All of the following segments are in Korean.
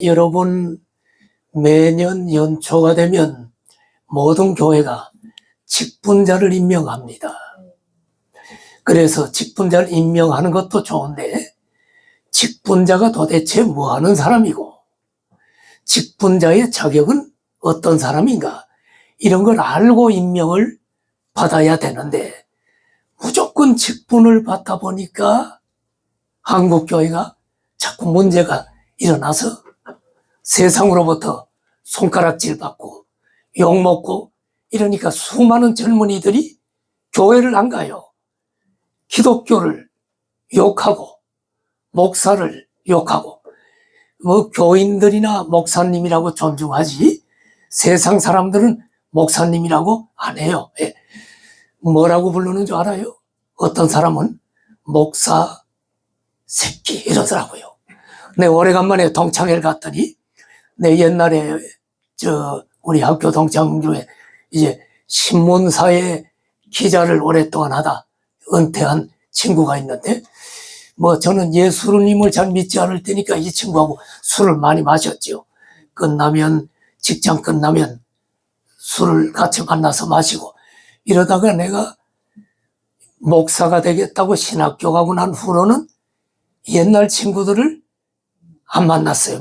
여러분, 매년 연초가 되면 모든 교회가 직분자를 임명합니다. 그래서 직분자를 임명하는 것도 좋은데, 직분자가 도대체 뭐 하는 사람이고, 직분자의 자격은 어떤 사람인가, 이런 걸 알고 임명을 받아야 되는데, 무조건 직분을 받다 보니까 한국교회가 자꾸 문제가 일어나서 세상으로부터 손가락질 받고 욕먹고 이러니까 수많은 젊은이들이 교회를 안 가요. 기독교를 욕하고 목사를 욕하고, 교인들이나 목사님이라고 존중하지 세상 사람들은 목사님이라고 안 해요. 뭐라고 부르는 줄 알아요? 어떤 사람은 목사 새끼 이러더라고요. 내 오래간만에 동창회를 갔더니, 내 옛날에 우리 학교 동창 중에 이제 신문사의 기자를 오랫동안 하다 은퇴한 친구가 있는데, 저는 예수님을 잘 믿지 않을 테니까 이 친구하고 술을 많이 마셨죠. 직장 끝나면 술을 같이 만나서 마시고, 이러다가 내가 목사가 되겠다고 신학교 가고 난 후로는 옛날 친구들을 안 만났어요.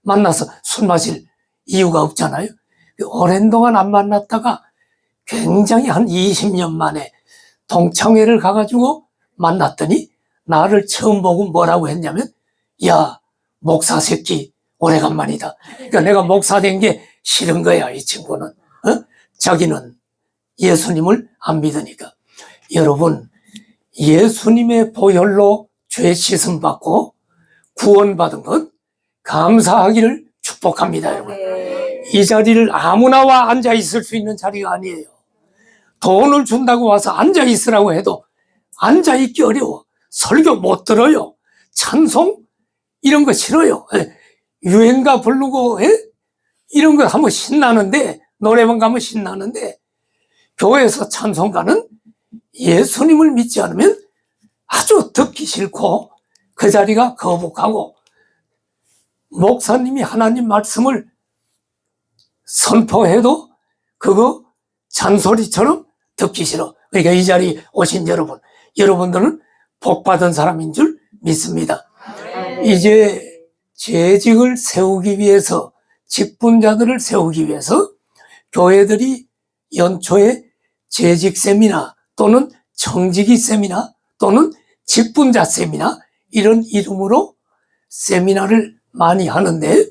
만나서 술 마실 이유가 없잖아요. 오랜 동안 안 만났다가 굉장히 한 20년 만에 동창회를 가가지고 만났더니 나를 처음 보고 뭐라고 했냐면, 야, 목사 새끼 오래간만이다. 그러니까 내가 목사 된 게 싫은 거야, 이 친구는. 자기는 예수님을 안 믿으니까. 여러분, 예수님의 보혈로 죄 씻음 받고 구원받은 것 감사하기를 축복합니다, 여러분. 이 자리를 아무나 와 앉아 있을 수 있는 자리가 아니에요. 돈을 준다고 와서 앉아 있으라고 해도 앉아 있기 어려워. 설교 못 들어요. 찬송 이런 거 싫어요. 유행가 부르고 이런 거 하면 신나는데, 노래방 가면 신나는데, 교회에서 찬송가는 예수님을 믿지 않으면 아주 듣기 싫고 그 자리가 거북하고, 목사님이 하나님 말씀을 선포해도 그거 잔소리처럼 듣기 싫어. 그러니까 이 자리에 오신 여러분들은 복받은 사람인 줄 믿습니다. 이제 재직을 세우기 위해서, 직분자들을 세우기 위해서 교회들이 연초에 재직 세미나 또는 청지기 세미나 또는 직분자 세미나 이런 이름으로 세미나를 많이 하는데,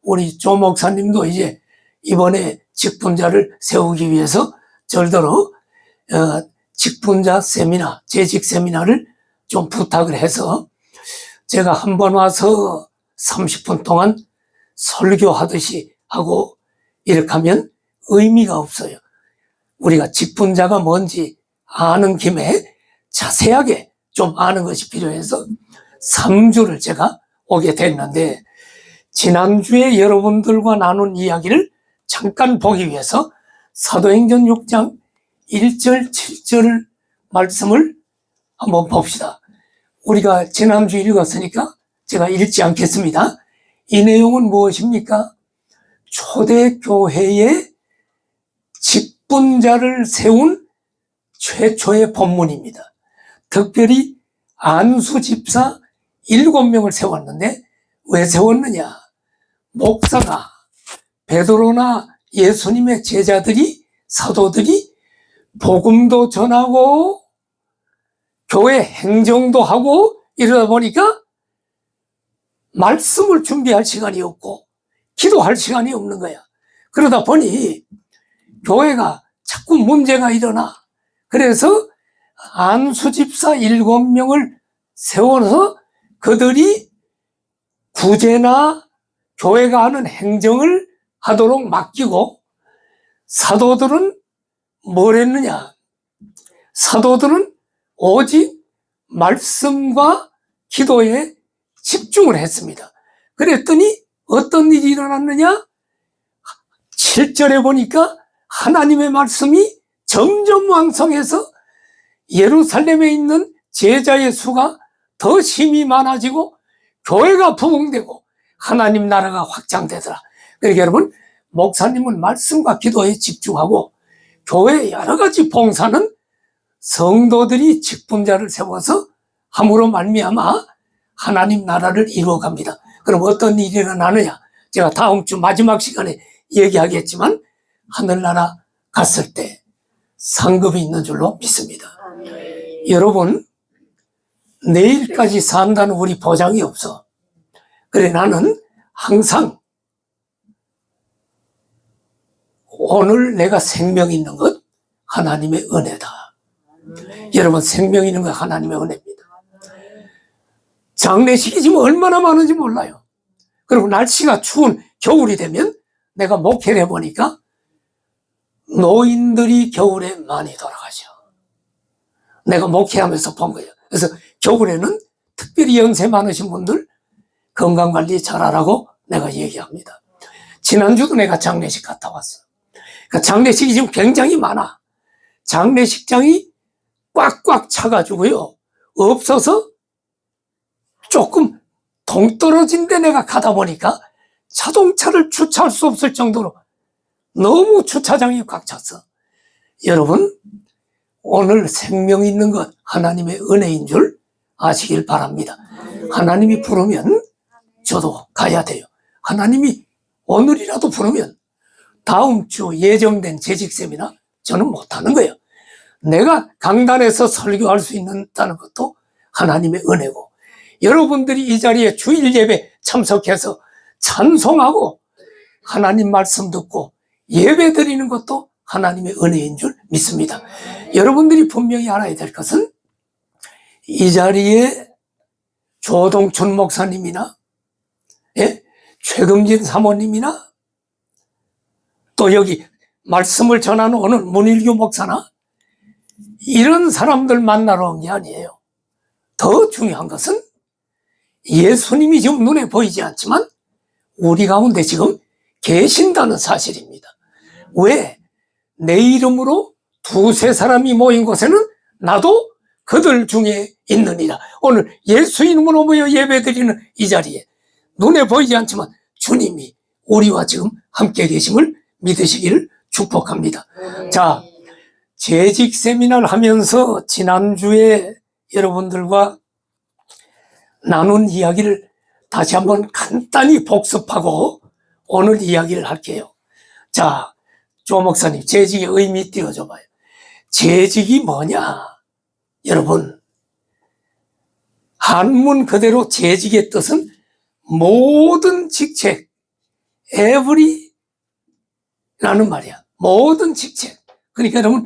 우리 조 목사님도 이제 이번에 직분자를 세우기 위해서 절대로 직분자 세미나, 재직 세미나를 좀 부탁을 해서, 제가 한번 와서 30분 동안 설교하듯이 하고 이렇게 하면 의미가 없어요. 우리가 직분자가 뭔지 아는 김에 자세하게 좀 아는 것이 필요해서 3주를 제가 오게 됐는데, 지난주에 여러분들과 나눈 이야기를 잠깐 보기 위해서 사도행전 6장 1절 7절 말씀을 한번 봅시다. 우리가 지난주 읽었으니까 제가 읽지 않겠습니다. 이 내용은 무엇입니까? 초대교회의 직분자를 세운 최초의 본문입니다. 특별히 안수 집사 7명을 세웠는데, 왜 세웠느냐? 목사가, 베드로나 예수님의 제자들이, 사도들이 복음도 전하고 교회 행정도 하고 이러다 보니까 말씀을 준비할 시간이 없고 기도할 시간이 없는 거야. 그러다 보니 교회가 자꾸 문제가 일어나. 그래서 안수집사 7명을 세워서 그들이 구제나 교회가 하는 행정을 하도록 맡기고, 사도들은 뭘 했느냐? 사도들은 오직 말씀과 기도에 집중을 했습니다. 그랬더니 어떤 일이 일어났느냐? 7절에 보니까 하나님의 말씀이 점점 왕성해서 예루살렘에 있는 제자의 수가 더 힘이 많아지고 교회가 부흥되고 하나님 나라가 확장되더라. 그러니까 여러분, 목사님은 말씀과 기도에 집중하고 교회 여러 가지 봉사는 성도들이 직분자를 세워서 함으로 말미암아 하나님 나라를 이루어갑니다. 그럼 어떤 일이 일어나느냐? 제가 다음 주 마지막 시간에 얘기하겠지만 하늘나라 갔을 때 상급이 있는 줄로 믿습니다. 여러분, 내일까지 산다는 우리 보장이 없어. 그래, 나는 항상 오늘 내가 생명 있는 것 하나님의 은혜다. 여러분, 생명 있는 것 하나님의 은혜입니다. 장례식이 지금 얼마나 많은지 몰라요. 그리고 날씨가 추운 겨울이 되면 내가 목회를 해보니까 노인들이 겨울에 많이 돌아가셔. 내가 목회하면서 본 거예요. 그래서 겨울에는 특별히 연세 많으신 분들 건강관리 잘하라고 내가 얘기합니다. 지난주도 내가 장례식 갔다 왔어. 그러니까 장례식이 지금 굉장히 많아. 장례식장이 꽉꽉 차가지고요. 없어서 조금 동떨어진 데 내가 가다 보니까 자동차를 주차할 수 없을 정도로 너무 주차장이 꽉 찼어. 여러분, 오늘 생명 있는 것 하나님의 은혜인 줄 아시길 바랍니다. 하나님이 부르면 저도 가야 돼요. 하나님이 오늘이라도 부르면 다음 주 예정된 재직 세미나 저는 못하는 거예요. 내가 강단에서 설교할 수 있다는 것도 하나님의 은혜고, 여러분들이 이 자리에 주일 예배 참석해서 찬송하고 하나님 말씀 듣고 예배 드리는 것도 하나님의 은혜인 줄 믿습니다. 여러분들이 분명히 알아야 될 것은 이 자리에 조동춘 목사님이나 최금진 사모님이나 또 여기 말씀을 전하는 오늘 문일규 목사나 이런 사람들 만나러 온 게 아니에요. 더 중요한 것은 예수님이 지금 눈에 보이지 않지만 우리 가운데 지금 계신다는 사실입니다. 왜? 내 이름으로 두세 사람이 모인 곳에는 나도 그들 중에 있느니라. 오늘 예수 이름으로 모여 예배드리는 이 자리에 눈에 보이지 않지만 주님이 우리와 지금 함께 계심을 믿으시기를 축복합니다. 자, 재직 세미나를 하면서 지난주에 여러분들과 나눈 이야기를 다시 한번 간단히 복습하고 오늘 이야기를 할게요. 자, 조 목사님, 재직의 의미 띄워줘봐요. 재직이 뭐냐? 여러분, 한문 그대로 재직의 뜻은 모든 직책, every라는 말이야. 모든 직책. 그러니까 여러분,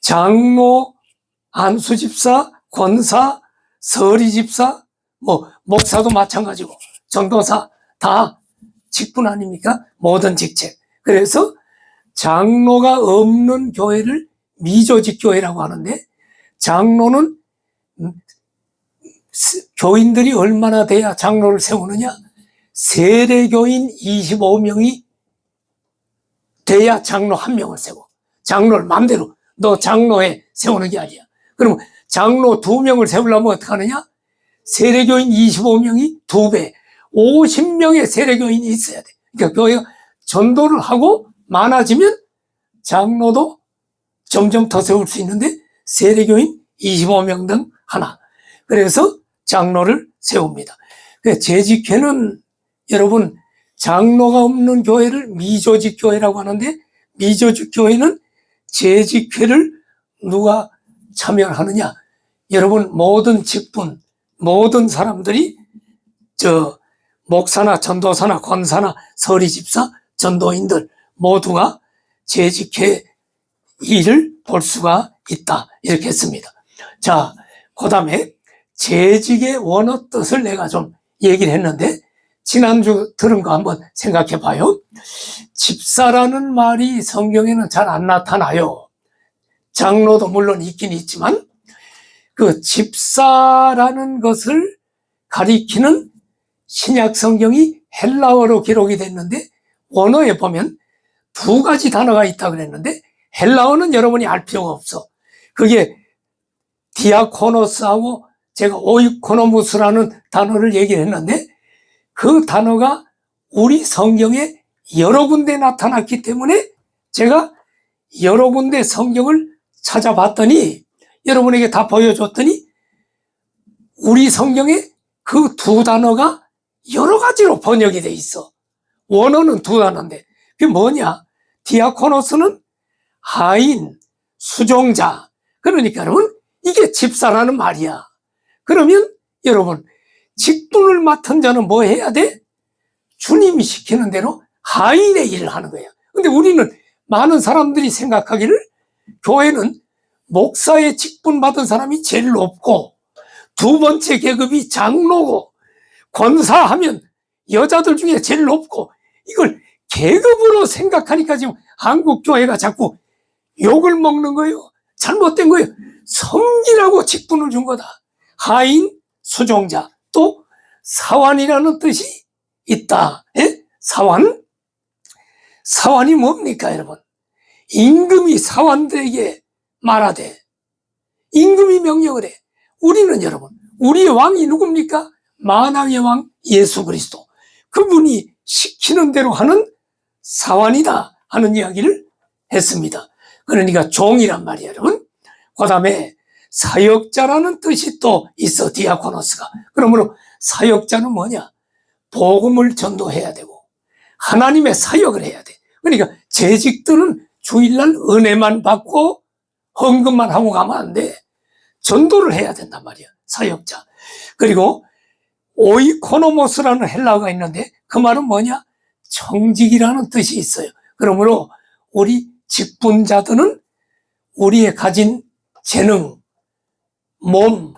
장로, 안수집사, 권사, 서리집사, 목사도 마찬가지고, 전도사 다 직분 아닙니까? 모든 직책. 그래서 장로가 없는 교회를 미조직 교회라고 하는데, 장로는 교인들이 얼마나 돼야 장로를 세우느냐? 세례교인 25명이 돼야 장로 1명을 세워. 장로를 마음대로 너 장로에 세우는 게 아니야. 그럼 장로 2명을 세우려면 어떻게 하느냐? 세례교인 25명이 2배, 50명의 세례교인이 있어야 돼. 그러니까 교회가 전도를 하고 많아지면 장로도 점점 더 세울 수 있는데 세례교인 25명 등 하나. 그래서 장로를 세웁니다. 재직회는 여러분, 장로가 없는 교회를 미조직 교회라고 하는데, 미조직 교회는 재직회를 누가 참여하느냐? 여러분, 모든 직분, 모든 사람들이 목사나 전도사나 권사나 서리집사, 전도인들 모두가 재직회 일을 볼 수가 있다. 이렇게 했습니다. 자, 그 다음에 재직의 원어 뜻을 내가 좀 얘기를 했는데, 지난주 들은 거 한번 생각해 봐요. 집사라는 말이 성경에는 잘 안 나타나요. 장로도 물론 있긴 있지만, 그 집사라는 것을 가리키는 신약 성경이 헬라어로 기록이 됐는데, 원어에 보면 2가지 단어가 있다고 그랬는데, 헬라어는 여러분이 알 필요가 없어. 그게 디아코노스하고 제가 오이코노무스라는 단어를 얘기를 했는데, 그 단어가 우리 성경에 여러 군데 나타났기 때문에 제가 여러 군데 성경을 찾아봤더니 여러분에게 다 보여줬더니 우리 성경에 그 두 단어가 여러 가지로 번역이 돼 있어. 원어는 두 단어인데 그게 뭐냐? 디아코노스는 하인, 수종자. 그러니까 여러분 이게 집사라는 말이야. 그러면 여러분 직분을 맡은 자는 뭐 해야 돼? 주님이 시키는 대로 하인의 일을 하는 거예요. 근데 우리는 많은 사람들이 생각하기를 교회는 목사의 직분 받은 사람이 제일 높고 두 번째 계급이 장로고 권사하면 여자들 중에 제일 높고 이걸 계급으로 생각하니까 지금 한국 교회가 자꾸 욕을 먹는 거예요. 잘못된 거예요. 섬기라고 직분을 준 거다. 하인, 수종자, 또 사환이라는 뜻이 있다. 예? 사환? 사환이 뭡니까 여러분? 임금이 사환들에게 말하되 임금이 명령을 해. 우리는 여러분 우리의 왕이 누굽니까? 만왕의 왕 예수 그리스도. 그분이 시키는 대로 하는 사환이다 하는 이야기를 했습니다. 그러니까 종이란 말이에요 여러분. 그 다음에 사역자라는 뜻이 또 있어. 디아코노스가. 그러므로 사역자는 뭐냐? 복음을 전도해야 되고 하나님의 사역을 해야 돼. 그러니까 재직들은 주일날 은혜만 받고 헌금만 하고 가면 안 돼. 전도를 해야 된단 말이야. 사역자. 그리고 오이코노모스라는 헬라어가 있는데 그 말은 뭐냐? 청직이라는 뜻이 있어요. 그러므로 우리 직분자들은 우리의 가진 재능, 몸,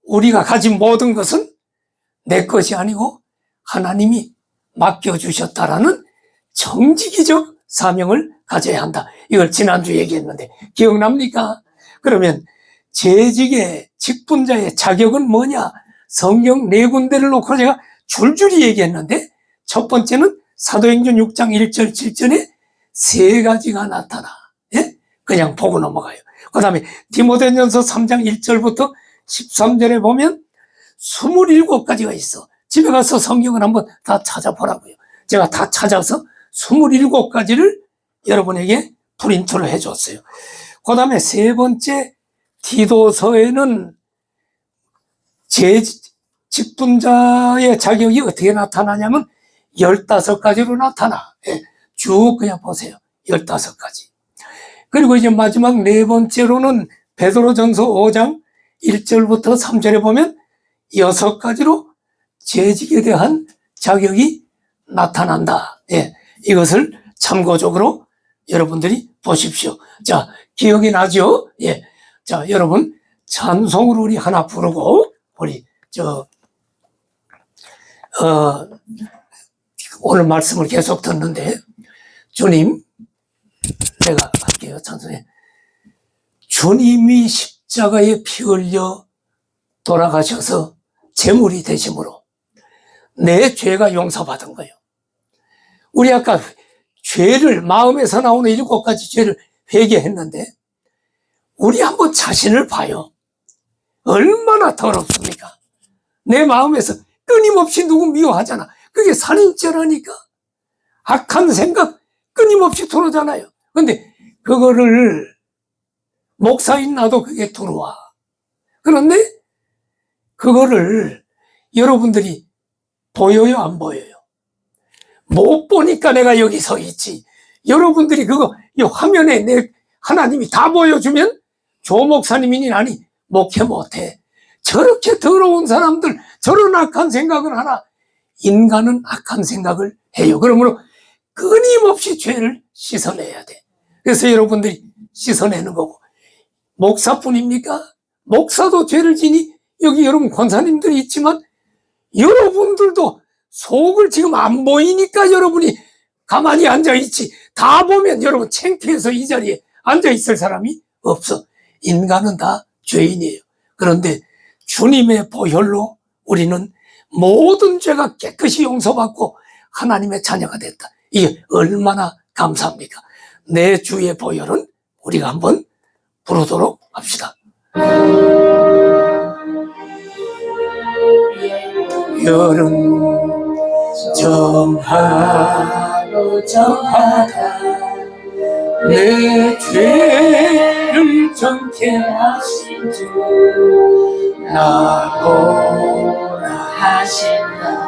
우리가 가진 모든 것은 내 것이 아니고 하나님이 맡겨주셨다라는 정직이적 사명을 가져야 한다. 이걸 지난주 얘기했는데 기억납니까? 그러면 재직의 직분자의 자격은 뭐냐? 성경 네 군데를 놓고 제가 줄줄이 얘기했는데 첫 번째는 사도행전 6장 1절 7절에 세 가지가 나타나. 예? 그냥 보고 넘어가요. 그 다음에 디모데전서 3장 1절부터 13절에 보면 27가지가 있어. 집에 가서 성경을 한번 다 찾아보라고요. 제가 다 찾아서 27가지를 여러분에게 프린트를 해줬어요. 그 다음에 세 번째 디도서에는 직분자의 자격이 어떻게 나타나냐면 15가지로 나타나. 예, 쭉 그냥 보세요. 15가지. 그리고 이제 마지막 네 번째로는 베드로전서 5장 1절부터 3절에 보면 6가지로 재직에 대한 자격이 나타난다. 예, 이것을 참고적으로 여러분들이 보십시오. 자, 기억이 나죠? 예. 자, 여러분, 찬송으로 우리 하나 부르고, 우리, 오늘 말씀을 계속 듣는데, 주님, 내가 할게요, 찬송에. 주님이 십자가에 피 흘려 돌아가셔서 제물이 되심으로 내 죄가 용서받은 거예요. 우리 아까 죄를, 마음에서 나오는 7가지 죄를 회개했는데, 우리 한번 자신을 봐요. 얼마나 더럽습니까? 내 마음에서 끊임없이 누구 미워하잖아. 그게 살인죄라니까. 악한 생각 끊임없이 들어오잖아요. 근데 그거를 목사인 나도 그게 들어와. 그런데 그거를 여러분들이 보여요, 안 보여요? 못 보니까 내가 여기 서 있지. 여러분들이 그거 이 화면에 내 하나님이 다 보여주면 조 목사님이니 나니 목회 못해. 저렇게 더러운 사람들 저런 악한 생각을 하나. 인간은 악한 생각을 해요. 그러므로 끊임없이 죄를 씻어내야 돼. 그래서 여러분들이 씻어내는 거고. 목사뿐입니까? 목사도 죄를 지니 여기 여러분 권사님들이 있지만 여러분들도 속을 지금 안 보이니까 여러분이 가만히 앉아있지. 다 보면 여러분 창피해서 이 자리에 앉아있을 사람이 없어. 인간은 다 죄인이에요. 그런데 주님의 보혈로 우리는 모든 죄가 깨끗이 용서받고 하나님의 자녀가 됐다. 이게 얼마나 감사합니까? 내 주의 보혈은 우리가 한번 부르도록 합시다. 여름 정하로 정하다 내 죄를 정케 하신 주 나보라 하신다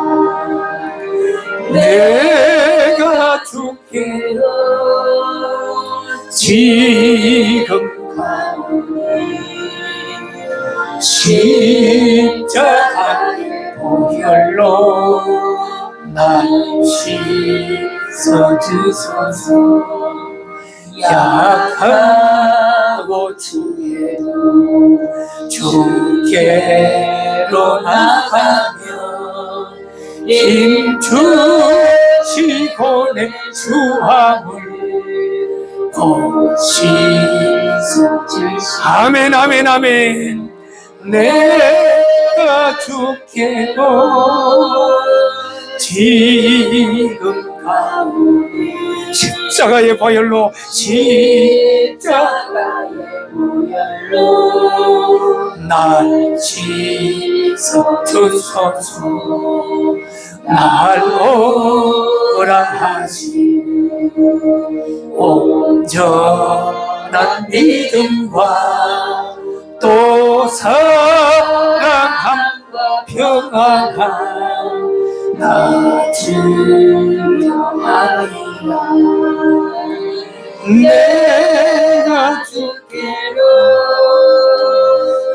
내가 주께로 지금 가오니 십자가의 보혈로 날 씻어주소서 약하고 주께로 주께로 나가면 힘주시고 내 주함을 보시소서 아멘 아멘 아멘 내가 주께로 지금 가오니 십자가의 보혈로 십자가의 보혈로 날 씻어주소서 날 오라 하시니 온전한 믿음과 또 사랑함과 평안함 나 주려하리라 내가 주께로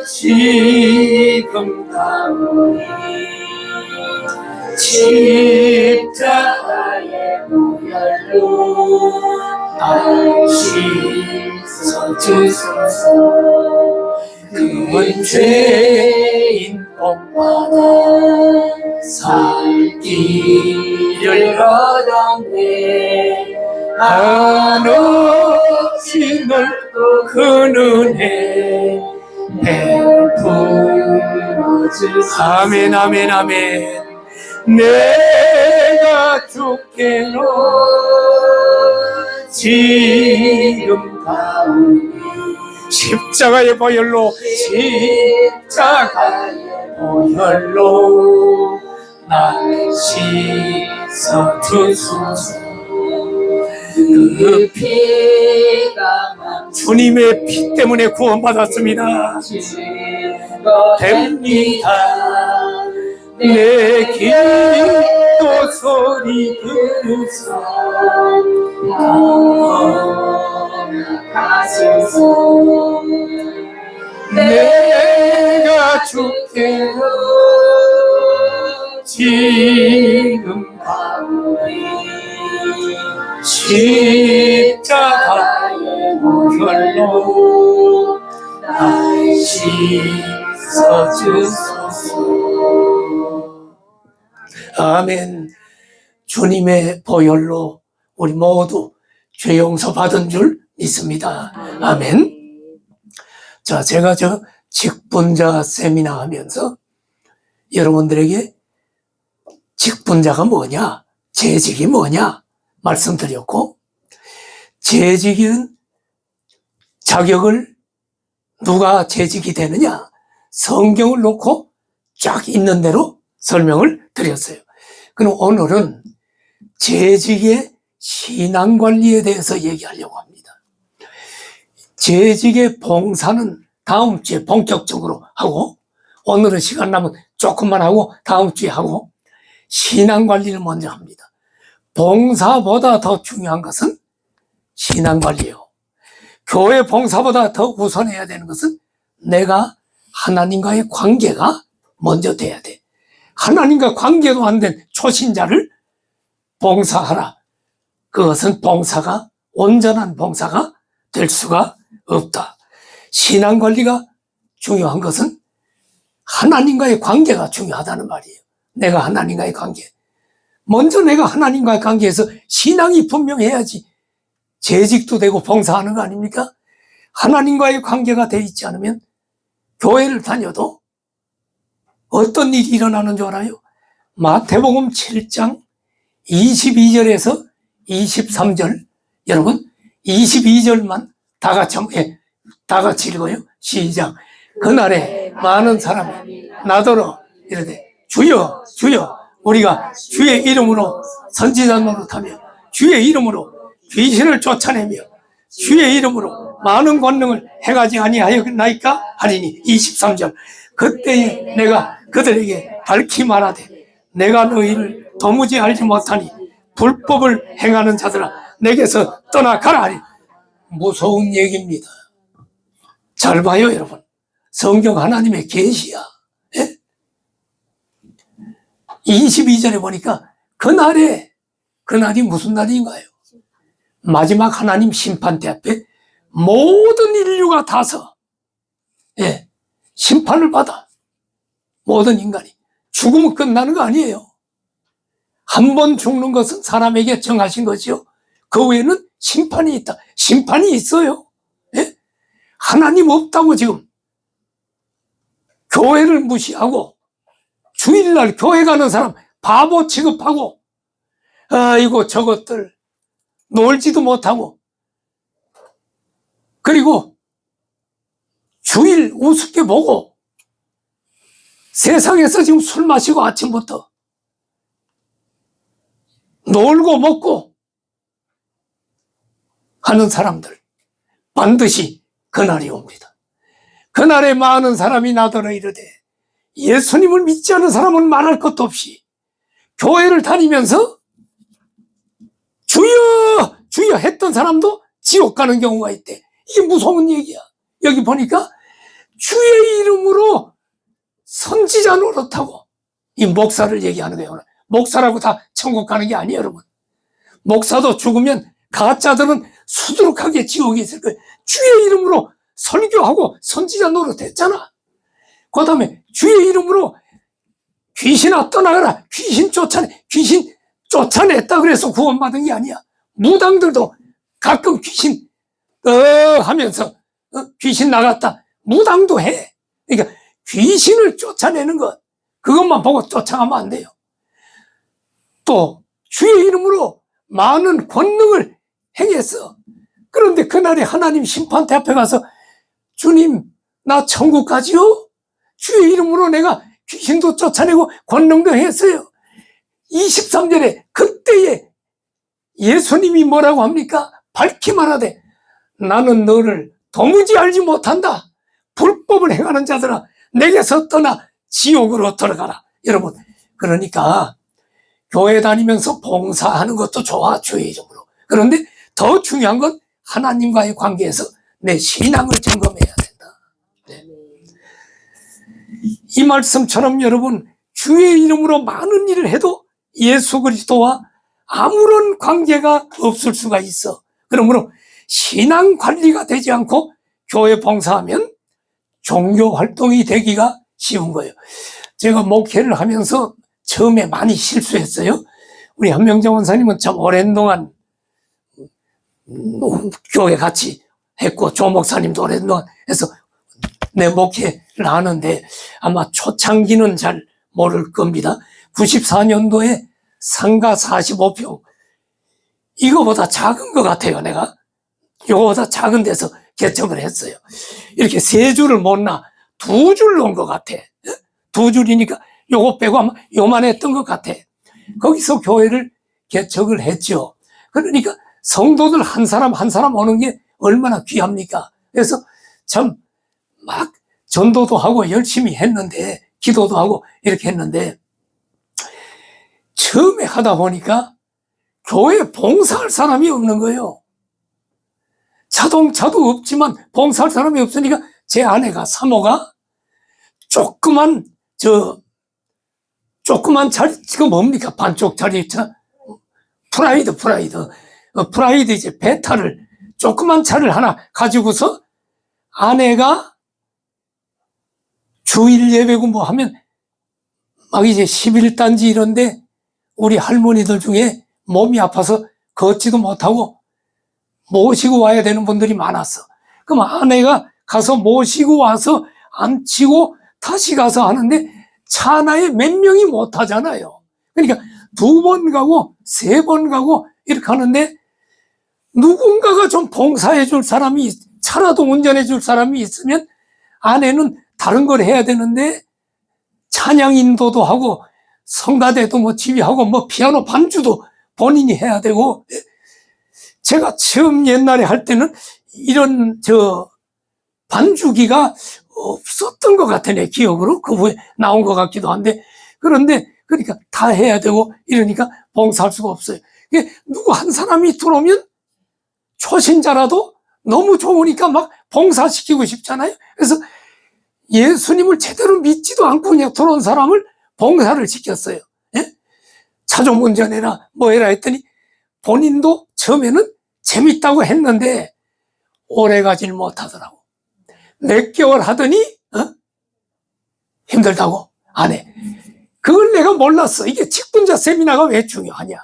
지금 가오니 십자가의 보혈로 날 씻어주소서 그 죄인 복받아 살 길을 얻었네 한없이 넓고 큰 은혜 베풀어 주소서 아멘 아멘 아멘 내가 주께로 지금 가오니 십자가의 보혈로 십자가의 보혈로 날 씻어주소서 그 피가 주님의 피 때문에 구원받았습니다 됩니다 내 기도 소리 들으소 나가소서 내가 주께로 지금 가오니 십자가의 보혈로 날 씻어주소서 아멘 주님의 보혈로 우리 모두 죄 용서 받은 줄 믿습니다 아멘 자 제가 직분자 세미나 하면서 여러분들에게 직분자가 뭐냐 재직이 뭐냐 말씀드렸고 재직은 자격을 누가 재직이 되느냐 성경을 놓고 쫙 있는 대로 설명을 드렸어요 그럼 오늘은 재직의 신앙관리에 대해서 얘기하려고 합니다 재직의 봉사는 다음 주에 본격적으로 하고 오늘은 시간 나면 조금만 하고 다음 주에 하고 신앙관리를 먼저 합니다 봉사보다 더 중요한 것은 신앙관리예요 교회 봉사보다 더 우선해야 되는 것은 내가 하나님과의 관계가 먼저 돼야 돼 하나님과 관계도 안 된 초신자를 봉사하라 그것은 봉사가 온전한 봉사가 될 수가 없다 신앙관리가 중요한 것은 하나님과의 관계가 중요하다는 말이에요 내가 하나님과의 관계 먼저 내가 하나님과의 관계에서 신앙이 분명해야지 재직도 되고 봉사하는 거 아닙니까? 하나님과의 관계가 돼 있지 않으면 교회를 다녀도 어떤 일이 일어나는 줄 알아요? 마태복음 7장 22절에서 23절 여러분 22절만 다 같이 읽어요 시작 그날에 많은 사람이 나더러 이르되 주여 주여 우리가 주의 이름으로 선지자 노릇하며 주의 이름으로 귀신을 쫓아내며 주의 이름으로 많은 권능을 행하지 아니하였나이까 하리니 23절 그때에 내가 그들에게 밝히 말하되 내가 너희를 도무지 알지 못하니 불법을 행하는 자들아 내게서 떠나가라 하리. 무서운 얘기입니다. 잘 봐요 여러분. 성경 하나님의 계시야. 22절에 보니까 그날이 무슨 날인가요? 마지막 하나님 심판대 앞에 모든 인류가 다서 심판을 받아. 모든 인간이. 죽으면 끝나는 거 아니에요. 한 번 죽는 것은 사람에게 정하신 거지요. 그 외에는 심판이 있다. 심판이 있어요. 하나님 없다고 지금 교회를 무시하고 주일날 교회 가는 사람 바보 취급하고 아이고 저것들 놀지도 못하고 그리고 주일 우습게 보고 세상에서 지금 술 마시고 아침부터 놀고 먹고 하는 사람들 반드시 그날이 옵니다. 그날에 많은 사람이 나더러 이르되 예수님을 믿지 않는 사람은 말할 것도 없이 교회를 다니면서 주여 주여 했던 사람도 지옥 가는 경우가 있대. 이게 무서운 얘기야. 여기 보니까 주의 이름으로 선지자 노릇하고 이 목사를 얘기하는 거예요. 목사라고 다 천국 가는 게 아니에요 여러분. 목사도 죽으면 가짜들은 수두룩하게 지옥에 있을 거예요. 주의 이름으로 설교하고 선지자 노릇했잖아. 그 다음에 주의 이름으로 귀신아 떠나가라. 귀신 쫓아냈다 그래서 구원받은 게 아니야. 무당들도 가끔 귀신 하면서 귀신 나갔다. 무당도 해. 그러니까 귀신을 쫓아내는 것 그것만 보고 쫓아가면 안 돼요. 또 주의 이름으로 많은 권능을 행했어. 그런데 그날에 하나님 심판대 앞에 가서 주님 나 천국 가지요? 주의 이름으로 내가 귀신도 쫓아내고 권능도 했어요. 23절에 그때에 예수님이 뭐라고 합니까? 밝히 말하되 나는 너를 도무지 알지 못한다. 불법을 행하는 자들아 내게서 떠나 지옥으로 들어가라. 여러분 그러니까 교회 다니면서 봉사하는 것도 좋아 주의 이름으로. 그런데 더 중요한 건 하나님과의 관계에서 내 신앙을 점검해야 된다. 이 말씀처럼 여러분 주의 이름으로 많은 일을 해도 예수 그리스도와 아무런 관계가 없을 수가 있어. 그러므로 신앙 관리가 되지 않고 교회 봉사하면 종교 활동이 되기가 쉬운 거예요. 제가 목회를 하면서 처음에 많이 실수했어요. 우리 한명정 원사님은 참 오랜 동안 교회 같이 했고 조 목사님도 오랜 동안 해서 내 목회를 하는데 아마 초창기는 잘 모를 겁니다. 94년도에 상가 45평 이거보다 작은 것 같아요. 내가 이거보다 작은 데서 개척을 했어요. 이렇게 세 줄을 못 놔. 두 줄 놓은 것 같아. 두 줄이니까 요거 빼고 아마 요만했던 것 같아. 거기서 교회를 개척을 했죠. 그러니까 성도들 한 사람 한 사람 오는 게 얼마나 귀합니까? 그래서 참 막 전도도 하고 열심히 했는데 기도도 하고 이렇게 했는데 처음에 하다 보니까 교회에 봉사할 사람이 없는 거예요. 자동차도 없지만 봉사할 사람이 없으니까 제 아내가 사모가 조그만 자리, 지금 뭡니까? 반쪽 자리차? 프라이드 이제 베타를, 조그만 차를 하나 가지고서 아내가 주일 예배고 뭐 하면 막 이제 11단지 이런데 우리 할머니들 중에 몸이 아파서 걷지도 못하고 모시고 와야 되는 분들이 많았어. 그럼 아내가 가서 모시고 와서 앉히고 다시 가서 하는데 차 하나에 몇 명이 못 하잖아요. 그러니까 2번 가고 3번 가고 이렇게 하는데 누군가가 좀 봉사해 줄 사람이, 차라도 운전해 줄 사람이 있으면 아내는 다른 걸 해야 되는데 찬양 인도도 하고 성가대도 뭐 지휘하고 뭐 피아노 반주도 본인이 해야 되고, 제가 처음 옛날에 할 때는 이런 반주기가 없었던 것 같아, 내 기억으로. 그 후에 나온 것 같기도 한데, 그런데 그러니까 다 해야 되고 이러니까 봉사할 수가 없어요. 누구 한 사람이 들어오면 초신자라도 너무 좋으니까 막 봉사시키고 싶잖아요. 그래서 예수님을 제대로 믿지도 않고 그냥 들어온 사람을 봉사를 시켰어요. 예? 차좀 운전해라 뭐 해라 했더니 본인도 처음에는 재밌다고 했는데 오래 가질 못하더라고. 몇 개월 하더니 힘들다고 안 해. 그걸 내가 몰랐어. 이게 직분자 세미나가 왜 중요하냐.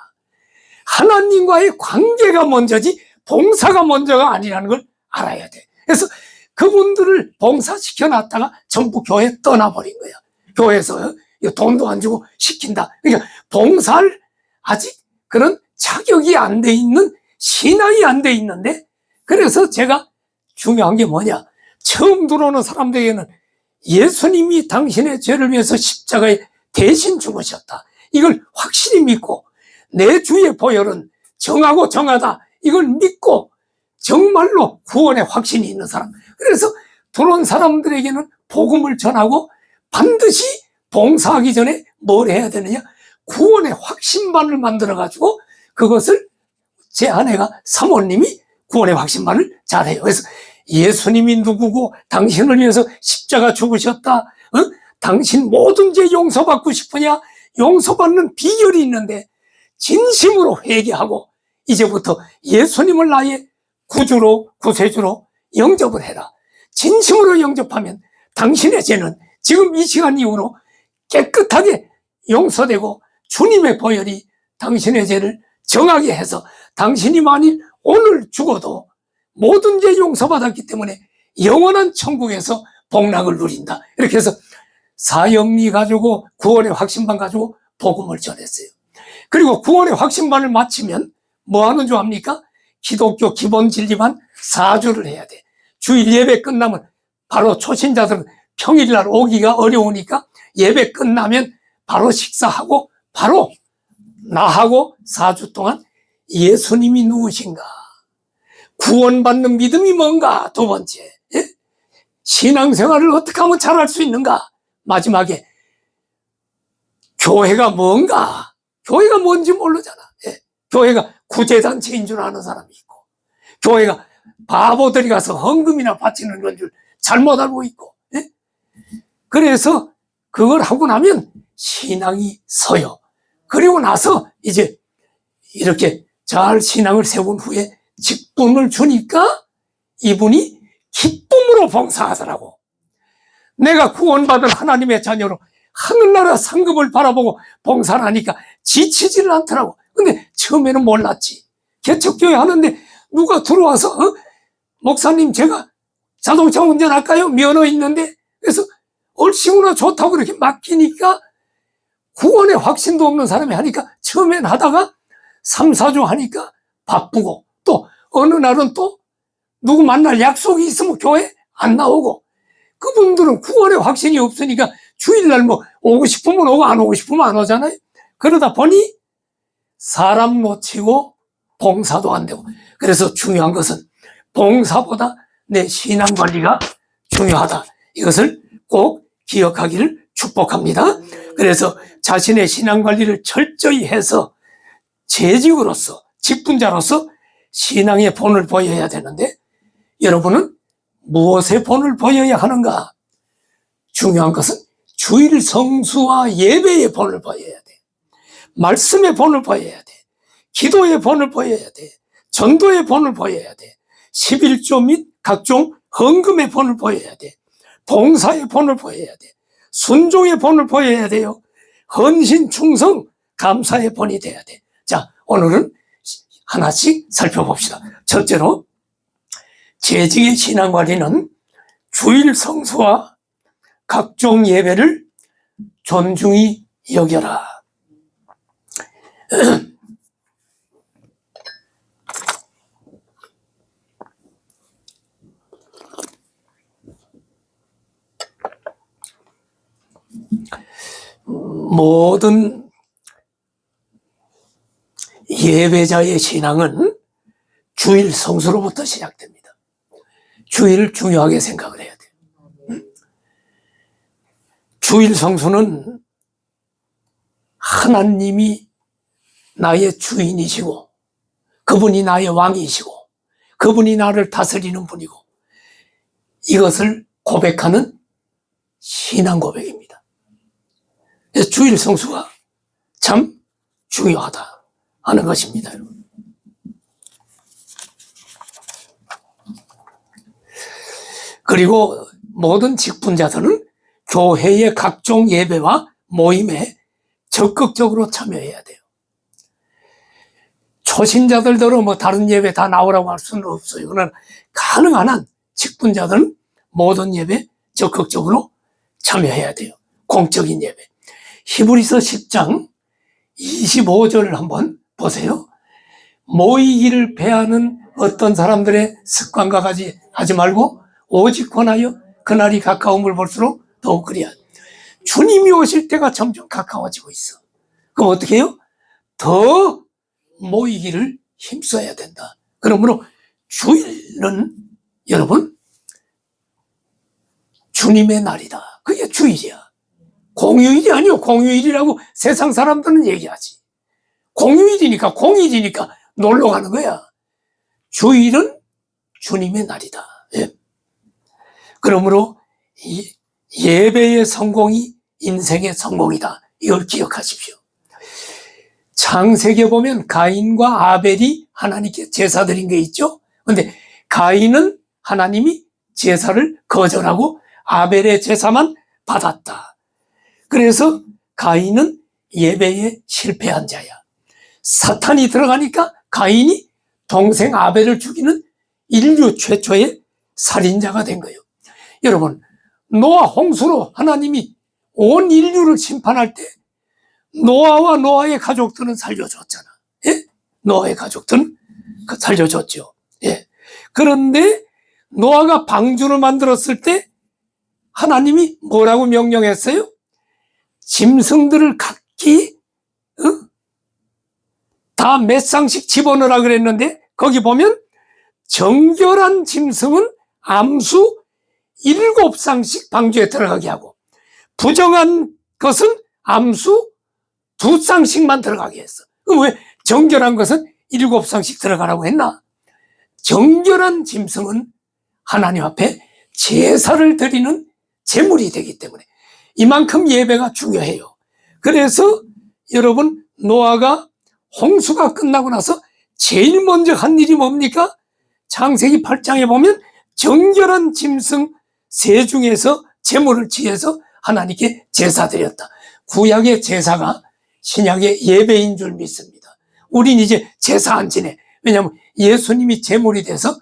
하나님과의 관계가 먼저지 봉사가 먼저가 아니라는 걸 알아야 돼. 그래서 그분들을 봉사시켜 놨다가 전부 교회 떠나버린 거야. 교회에서 돈도 안 주고 시킨다. 그러니까 봉사를 아직 그런 자격이 안 돼 있는, 신앙이 안 돼 있는데, 그래서 제가 중요한 게 뭐냐. 처음 들어오는 사람들에게는 예수님이 당신의 죄를 위해서 십자가에 대신 죽으셨다. 이걸 확실히 믿고 내 주의 보혈은 정하고 정하다. 이걸 믿고 정말로 구원의 확신이 있는 사람. 그래서 들어온 사람들에게는 복음을 전하고 반드시 봉사하기 전에 뭘 해야 되느냐? 구원의 확신반을 만들어가지고 그것을 제 아내가 사모님이 구원의 확신반을 잘해요. 그래서 예수님이 누구고 당신을 위해서 십자가 죽으셨다. 당신 모든 죄 용서받고 싶으냐? 용서받는 비결이 있는데 진심으로 회개하고 이제부터 예수님을 나의 구주로 구세주로 영접을 해라. 진심으로 영접하면 당신의 죄는 지금 이 시간 이후로 깨끗하게 용서되고 주님의 보혈이 당신의 죄를 정하게 해서 당신이 만일 오늘 죽어도 모든 죄 용서받았기 때문에 영원한 천국에서 복락을 누린다. 이렇게 해서 사형리 가지고 구원의 확신반 가지고 복음을 전했어요. 그리고 구원의 확신반을 마치면 뭐 하는 줄 압니까? 기독교 기본 진리반 4주를 해야 돼. 주일 예배 끝나면 바로 초신자들은 평일날 오기가 어려우니까 예배 끝나면 바로 식사하고 바로 나하고 4주 동안 예수님이 누구신가? 구원받는 믿음이 뭔가? 두 번째, 예? 신앙생활을 어떻게 하면 잘할 수 있는가? 마지막에 교회가 뭔가? 교회가 뭔지 모르잖아. 예? 교회가 구제단체인 줄 아는 사람이 있고, 교회가 바보들이 가서 헌금이나 바치는 건 줄 잘못 알고 있고, 예? 그래서 그걸 하고 나면 신앙이 서요. 그리고 나서 이제 이렇게 잘 신앙을 세운 후에 직분을 주니까 이분이 기쁨으로 봉사하더라고. 내가 구원받은 하나님의 자녀로 하늘나라 상급을 바라보고 봉사를 하니까 지치지는 않더라고. 근데 처음에는 몰랐지. 개척교회 하는데 누가 들어와서 목사님 제가 자동차 운전할까요? 면허 있는데. 그래서 얼씨구나 좋다고 그렇게 맡기니까 구원의 확신도 없는 사람이 하니까 처음엔 하다가 3, 4주 하니까 바쁘고 또 어느 날은 또 누구 만날 약속이 있으면 교회 안 나오고, 그분들은 구원의 확신이 없으니까 주일날 뭐 오고 싶으면 오고 안 오고 싶으면 안 오잖아요. 그러다 보니 사람 놓치고 봉사도 안 되고. 그래서 중요한 것은 봉사보다 내 신앙 관리가 중요하다. 이것을 꼭 기억하기를 축복합니다. 그래서 자신의 신앙 관리를 철저히 해서 재직으로서, 직분자로서 신앙의 본을 보여야 되는데, 여러분은 무엇의 본을 보여야 하는가? 중요한 것은 주일 성수와 예배의 본을 보여야 돼. 말씀의 본을 보여야 돼. 기도의 본을 보여야 돼. 전도의 본을 보여야 돼. 11조 및 각종 헌금의 본을 보여야 돼. 봉사의 본을 보여야 돼. 순종의 본을 보여야 돼요. 헌신, 충성, 감사의 본이 돼야 돼. 자, 오늘은 하나씩 살펴봅시다. 첫째로, 재직의 신앙관리는 주일 성수와 각종 예배를 존중히 여겨라. 모든 예배자의 신앙은 주일 성수로부터 시작됩니다. 주일을 중요하게 생각을 해야 돼요. 주일 성수는 하나님이 나의 주인이시고 그분이 나의 왕이시고 그분이 나를 다스리는 분이고 이것을 고백하는 신앙 고백입니다. 그래서 주일 성수가 참 중요하다 하는 것입니다. 여러분. 그리고 모든 직분자들은 교회의 각종 예배와 모임에 적극적으로 참여해야 돼요. 초신자들도 뭐 다른 예배 다 나오라고 할 수는 없어요. 그러나 가능한 한 직분자들은 모든 예배 적극적으로 참여해야 돼요. 공적인 예배. 히브리서 10장 25절을 한번 보세요. 모이기를 배하는 어떤 사람들의 습관과 같이 하지 말고 오직 권하여 그날이 가까움을 볼수록 더욱 그리하여. 주님이 오실 때가 점점 가까워지고 있어. 그럼 어떻게 해요? 더 모이기를 힘써야 된다. 그러므로 주일은 여러분 주님의 날이다. 그게 주일이야. 공휴일이 아니요. 공휴일이라고 세상 사람들은 얘기하지. 공휴일이니까 공휴일이니까 놀러 가는 거야. 주일은 주님의 날이다. 예. 그러므로 이 예배의 성공이 인생의 성공이다. 이걸 기억하십시오. 창세기에 보면 가인과 아벨이 하나님께 제사 드린 게 있죠. 그런데 가인은 하나님이 제사를 거절하고 아벨의 제사만 받았다. 그래서 가인은 예배에 실패한 자야. 사탄이 들어가니까 가인이 동생 아벨을 죽이는 인류 최초의 살인자가 된 거예요. 여러분, 노아 홍수로 하나님이 온 인류를 심판할 때 노아와 노아의 가족들은 살려줬잖아. 예? 노아의 가족들은 살려줬죠. 예. 그런데 노아가 방주를 만들었을 때 하나님이 뭐라고 명령했어요? 짐승들을 각기 다 몇 쌍씩 집어넣으라 그랬는데 거기 보면 정결한 짐승은 암수 7쌍씩 방주에 들어가게 하고 부정한 것은 암수 2쌍씩만 들어가게 했어. 그럼 왜 정결한 것은 7쌍씩 들어가라고 했나? 정결한 짐승은 하나님 앞에 제사를 드리는 제물이 되기 때문에 이만큼 예배가 중요해요. 그래서 여러분 노아가 홍수가 끝나고 나서 제일 먼저 한 일이 뭡니까? 창세기 8장에 보면 정결한 짐승 새 중에서 제물을 취해서 하나님께 제사 드렸다. 구약의 제사가 신약의 예배인 줄 믿습니다. 우린 이제 제사 안 지내. 왜냐하면 예수님이 제물이 돼서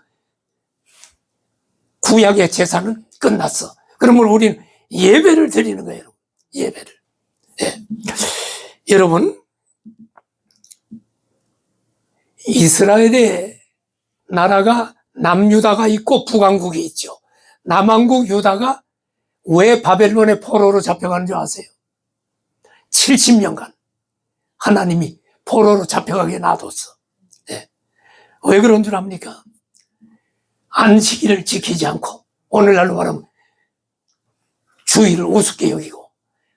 구약의 제사는 끝났어. 그러면 우리는 예배를 드리는 거예요. 예배를. 예. 여러분, 이스라엘의 나라가 남유다가 있고 북왕국이 있죠. 남왕국 유다가 왜 바벨론의 포로로 잡혀가는 줄 아세요? 70년간 하나님이 포로로 잡혀가게 놔뒀어. 네. 왜 그런 줄 압니까? 안식일을 지키지 않고 오늘날로 말하면 주일을 우습게 여기고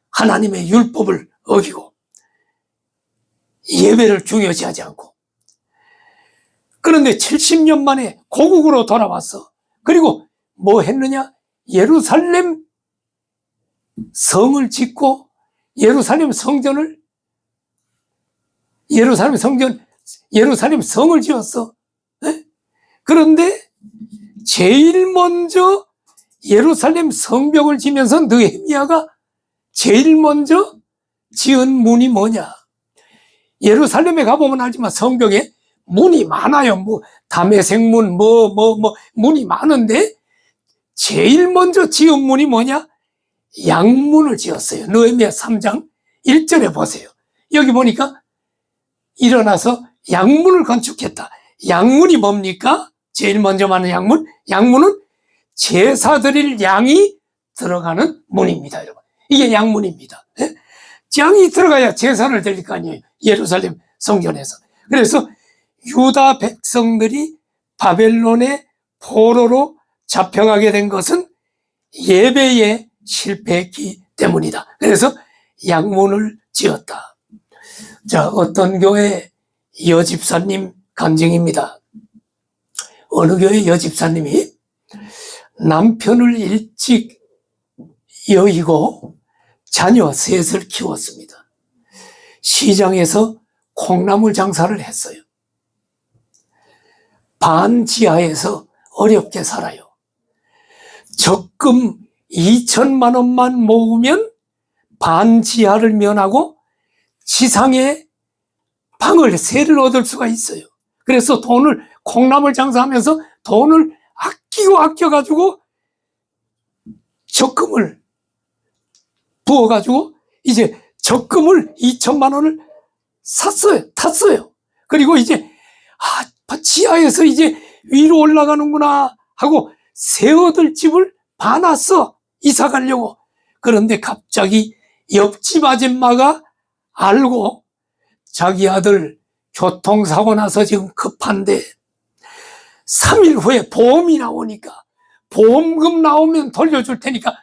하나님의 율법을 어기고 예배를 중요시하지 않고 그런데 70년 만에 고국으로 돌아왔어. 그리고 뭐 했느냐? 예루살렘 성을 짓고 예루살렘 성을 지었어. 네? 그런데 제일 먼저 예루살렘 성벽을 지면서 느헤미야가 제일 먼저 지은 문이 뭐냐? 예루살렘에 가보면 알지만 성벽에 문이 많아요. 뭐 다메섹문 문이 많은데 제일 먼저 지은 문이 뭐냐? 양문을 지었어요. 느헤미야 3장 1절에 보세요. 여기 보니까 일어나서 양문을 건축했다. 양문이 뭡니까? 제일 먼저 많은 양문? 양문은 제사 드릴 양이 들어가는 문입니다, 여러분. 이게 양문입니다. 백장이 들어가야 제사를 드릴 거 아니에요. 예루살렘 성전에서. 그래서 유다 백성들이 바벨론의 포로로 잡혀가게 된 것은 예배에 실패했기 때문이다. 그래서 양문을 지었다. 자, 어떤 교회 여집사님 간증입니다. 어느 교회 여집사님이 남편을 일찍 여의고 자녀 셋을 키웠습니다. 시장에서 콩나물 장사를 했어요. 반지하에서 어렵게 살아요. 적금 2천만 원만 모으면 반지하를 면하고 지상에 방을 세를 얻을 수가 있어요. 그래서 콩나물 장사하면서 돈을 아껴가지고 적금을 부어가지고 이제 적금을 2천만 원을 탔어요. 그리고 이제 지하에서 이제 위로 올라가는구나 하고 새 얻을 집을 봐놨어. 이사 가려고. 그런데 갑자기 옆집 아줌마가 알고 자기 아들 교통사고 나서 지금 급한데 3일 후에 보험이 나오니까 보험금 나오면 돌려줄 테니까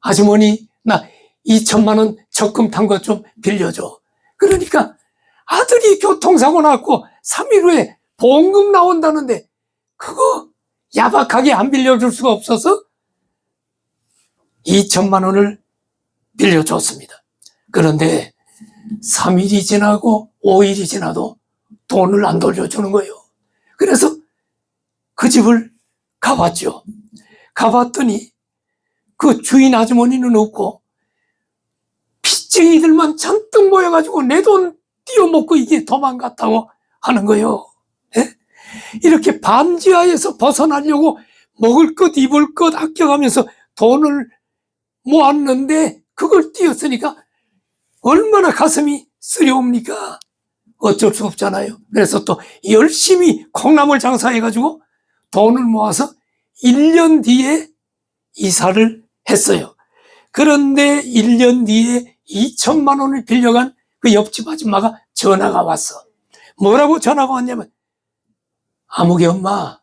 아주머니 나 2천만 원 적금 탄 것 좀 빌려줘. 그러니까 아들이 교통사고 났고 3일 후에 보험금 나온다는데 그거 야박하게 안 빌려줄 수가 없어서 2천만 원을 빌려줬습니다. 그런데 3일이 지나고 5일이 지나도 돈을 안 돌려주는 거예요. 그래서 그 집을 가봤죠. 가봤더니 그 주인 아주머니는 없고 빚쟁이들만 잔뜩 모여가지고 내 돈 띄어먹고 이게 도망갔다고 하는 거예요. 네? 이렇게 반지하에서 벗어나려고 먹을 것 입을 것 아껴가면서 돈을 모았는데 그걸 띄었으니까 얼마나 가슴이 쓰려옵니까? 어쩔 수 없잖아요. 그래서 또 열심히 콩나물 장사해가지고 돈을 모아서 1년 뒤에 이사를 했어요. 그런데 1년 뒤에 2천만 원을 빌려간 그 옆집 아줌마가 전화가 왔어. 뭐라고 전화가 왔냐면 아무개 엄마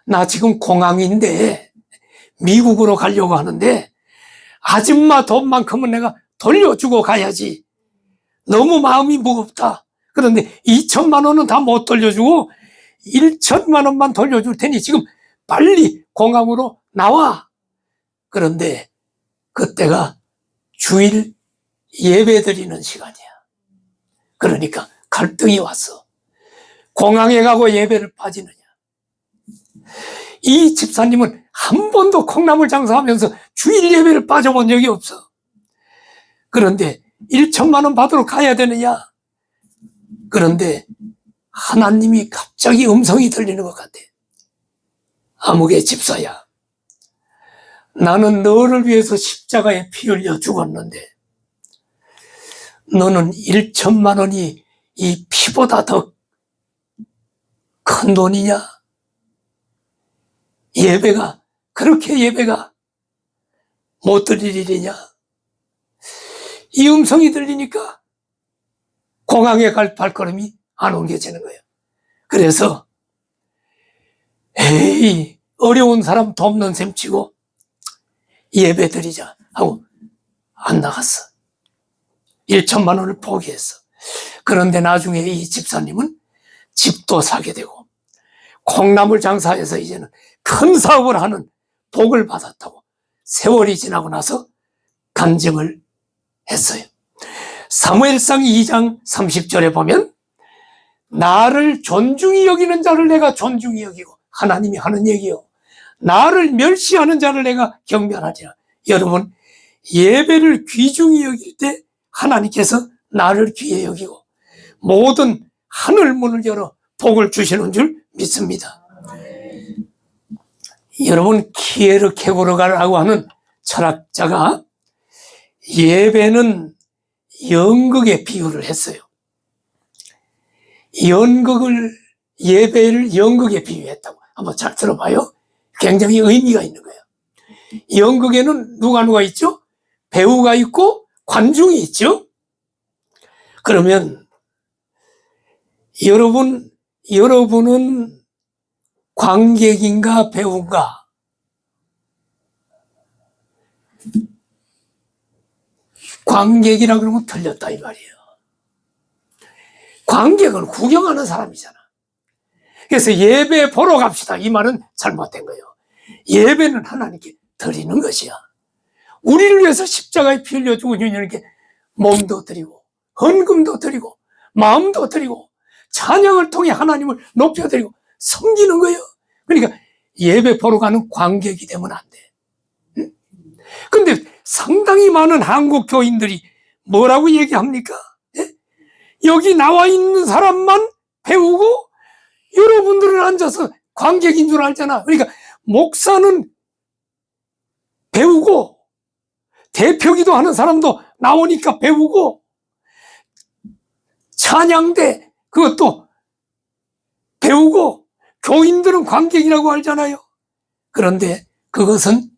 나 지금 공항인데 미국으로 가려고 하는데 아줌마 돈만큼은 내가 돌려주고 가야지. 너무 마음이 무겁다. 그런데 2천만 원은 다 못 돌려주고 1천만 원만 돌려줄 테니 지금 빨리 공항으로 나와. 그런데 그때가 주일 예배 드리는 시간이야. 그러니까 갈등이 왔어. 공항에 가고 예배를 빠지느냐. 이 집사님은 한 번도 콩나물 장사하면서 주일 예배를 빠져본 적이 없어. 그런데 1천만 원 받으러 가야 되느냐. 그런데 하나님이 갑자기 음성이 들리는 것 같아. 아무개 집사야. 나는 너를 위해서 십자가에 피 흘려 죽었는데 너는 1천만 원이 이 피보다 더 큰 돈이냐? 그렇게 예배가 못 들릴 일이냐? 이 음성이 들리니까 공항에 갈 발걸음이 안 옮겨지는 거예요. 그래서 에이 어려운 사람 돕는 셈 치고 예배 드리자 하고 안 나갔어. 1천만 원을 포기했어. 그런데 나중에 이 집사님은 집도 사게 되고 콩나물 장사해서 이제는 큰 사업을 하는 복을 받았다고 세월이 지나고 나서 간증을 했어요. 사무엘상 2장 30절에 보면 나를 존중히 여기는 자를 내가 존중히 여기고 하나님이 하는 얘기요. 나를 멸시하는 자를 내가 경멸하리라. 여러분 예배를 귀중히 여길 때 하나님께서 나를 귀히 여기고 모든 하늘 문을 열어 복을 주시는 줄 믿습니다. 여러분 키에르케고르가라고 하는 철학자가 예배는 연극에 비유를 했어요. 예배를 연극에 비유했다고. 한번 잘 들어봐요. 굉장히 의미가 있는 거예요. 연극에는 누가 있죠? 배우가 있고 관중이 있죠? 그러면 여러분은 관객인가 배우인가? 관객이라 그러면 틀렸다 이 말이에요. 관객은 구경하는 사람이잖아. 그래서 예배 보러 갑시다 이 말은 잘못된 거예요. 예배는 하나님께 드리는 것이야. 우리를 위해서 십자가에 피 흘려 죽은 주님께 몸도 드리고 헌금도 드리고 마음도 드리고 찬양을 통해 하나님을 높여드리고 섬기는 거예요. 그러니까 예배 보러 가는 관객이 되면 안 돼. 근데 상당히 많은 한국 교인들이 뭐라고 얘기합니까? 여기 나와 있는 사람만 배우고 여러분들은 앉아서 관객인 줄 알잖아. 그러니까 목사는 배우고 대표기도 하는 사람도 나오니까 배우고 찬양대 그것도 배우고 교인들은 관객이라고 알잖아요. 그런데 그것은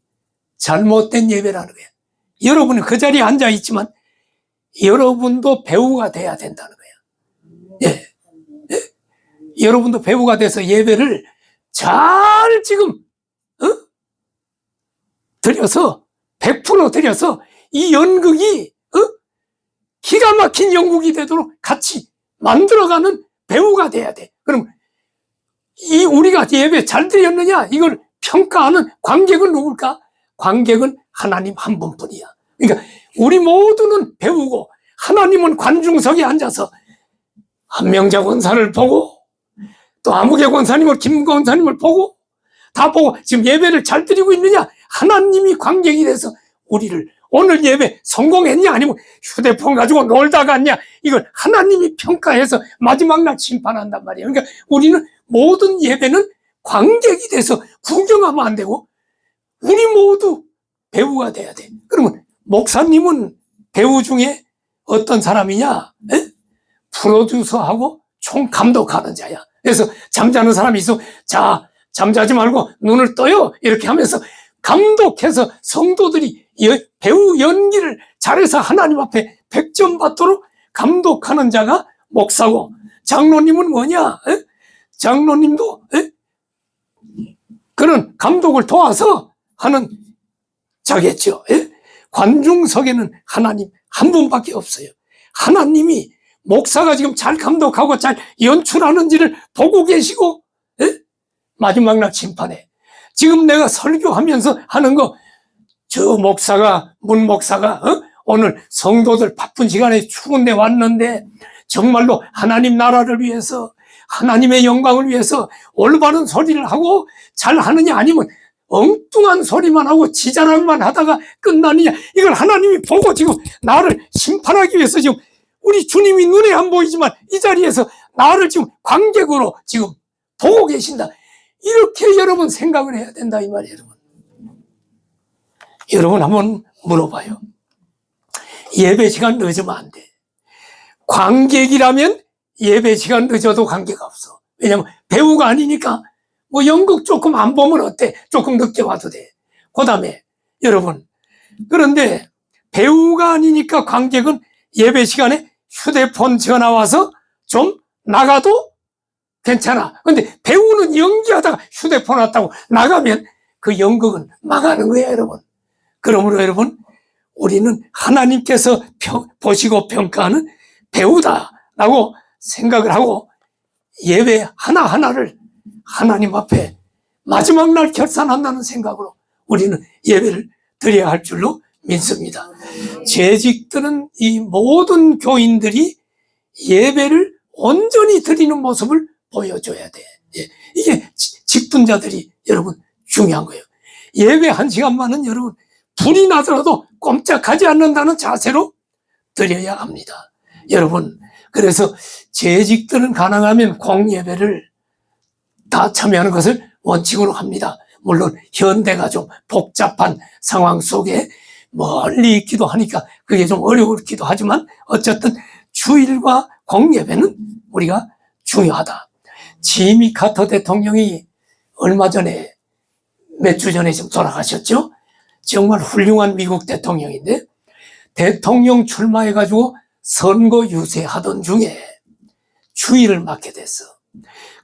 잘못된 예배라는 거예요. 여러분은 그 자리에 앉아 있지만 여러분도 배우가 돼야 된다는 거예요. 예. 예. 여러분도 배우가 돼서 예배를 잘 지금 드려서 100% 드려서 이 연극이 기가 막힌 연극이 되도록 같이 만들어가는 배우가 돼야 돼. 그럼 이 우리가 예배 잘 드렸느냐 이걸 평가하는 관객은 누굴까? 관객은 하나님 한 분뿐이야. 그러니까 우리 모두는 배우고 하나님은 관중석에 앉아서 한명자 권사를 보고 또 아무개 권사님을 김 권사님을 보고 다 보고 지금 예배를 잘 드리고 있느냐? 하나님이 관객이 돼서 우리를 오늘 예배 성공했냐 아니면 휴대폰 가지고 놀다 갔냐 이걸 하나님이 평가해서 마지막 날 심판한단 말이에요. 그러니까 우리는 모든 예배는 관객이 돼서 구경하면 안 되고 우리 모두 배우가 돼야 돼. 그러면 목사님은 배우 중에 어떤 사람이냐? 에? 프로듀서하고 총감독하는 자야. 그래서 잠자는 사람이 있어. 자, 잠자지 말고 눈을 떠요. 이렇게 하면서 감독해서 성도들이 배우 연기를 잘해서 하나님 앞에 100점 받도록 감독하는 자가 목사고, 장로님은 뭐냐? 에? 장로님도 그런 감독을 도와서 하는 자겠죠. 에? 관중석에는 하나님 한 분밖에 없어요. 하나님이 목사가 지금 잘 감독하고 잘 연출하는지를 보고 계시고 마지막 날 심판에 지금 내가 설교하면서 하는 거 저 목사가 문 목사가 오늘 성도들 바쁜 시간에 추운데 왔는데 정말로 하나님 나라를 위해서 하나님의 영광을 위해서 올바른 소리를 하고 잘 하느냐 아니면 엉뚱한 소리만 하고 지자랑만 하다가 끝나느냐 이걸 하나님이 보고 지금 나를 심판하기 위해서 지금 우리 주님이 눈에 안 보이지만 이 자리에서 나를 지금 관객으로 지금 보고 계신다. 이렇게 여러분 생각을 해야 된다 이 말이에요. 여러분 한번 물어봐요. 예배 시간 늦으면 안 돼. 관객이라면 예배 시간 늦어도 관계가 없어. 왜냐면 배우가 아니니까 뭐 연극 조금 안 보면 어때? 조금 늦게 와도 돼. 그 다음에 여러분 그런데 배우가 아니니까 관객은 예배 시간에 휴대폰 전화 와서 좀 나가도 괜찮아. 근데 배우는 연기하다가 휴대폰 왔다고 나가면 그 연극은 망하는 거예요, 여러분. 그러므로 여러분, 우리는 하나님께서 보시고 평가하는 배우다라고 생각을 하고 예배 하나하나를 하나님 앞에 마지막 날 결산한다는 생각으로 우리는 예배를 드려야 할 줄로 믿습니다. 재직들은 이 모든 교인들이 예배를 온전히 드리는 모습을 보여줘야 돼. 이게 직분자들이 여러분 중요한 거예요. 예배 1시간만은 여러분 불이 나더라도 꼼짝하지 않는다는 자세로 드려야 합니다. 여러분 그래서 재직들은 가능하면 공예배를 다 참여하는 것을 원칙으로 합니다. 물론 현대가 좀 복잡한 상황 속에 멀리 있기도 하니까 그게 좀 어려울기도 하지만 어쨌든 주일과 공예배는 우리가 중요하다. 지미 카터 대통령이 얼마 전에 몇 주 전에 지금 돌아가셨죠? 정말 훌륭한 미국 대통령인데 대통령 출마해가지고 선거 유세하던 중에 주일을 맡게 됐어.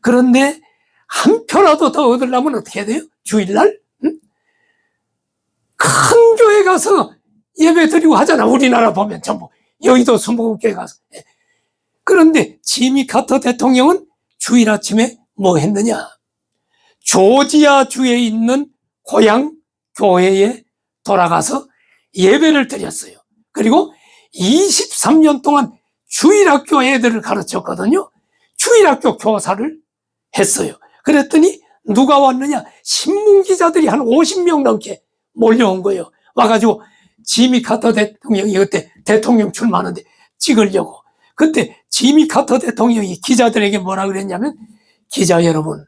그런데 한 표라도 더 얻으려면 어떻게 해야 돼요? 주일날? 응? 큰 교회 가서 예배 드리고 하잖아. 우리나라 보면 전부. 여의도 순복음교회 가서. 그런데 지미 카터 대통령은 주일 아침에 뭐 했느냐? 조지아주에 있는 고향 교회에 돌아가서 예배를 드렸어요. 그리고 23년 동안 주일학교 애들을 가르쳤거든요. 주일학교 교사를 했어요. 그랬더니 누가 왔느냐? 신문기자들이 한 50명 넘게 몰려온 거예요. 와가지고 지미 카터 대통령이 그때 대통령 출마하는데 찍으려고. 그때 지미 카터 대통령이 기자들에게 뭐라 그랬냐면, 기자 여러분,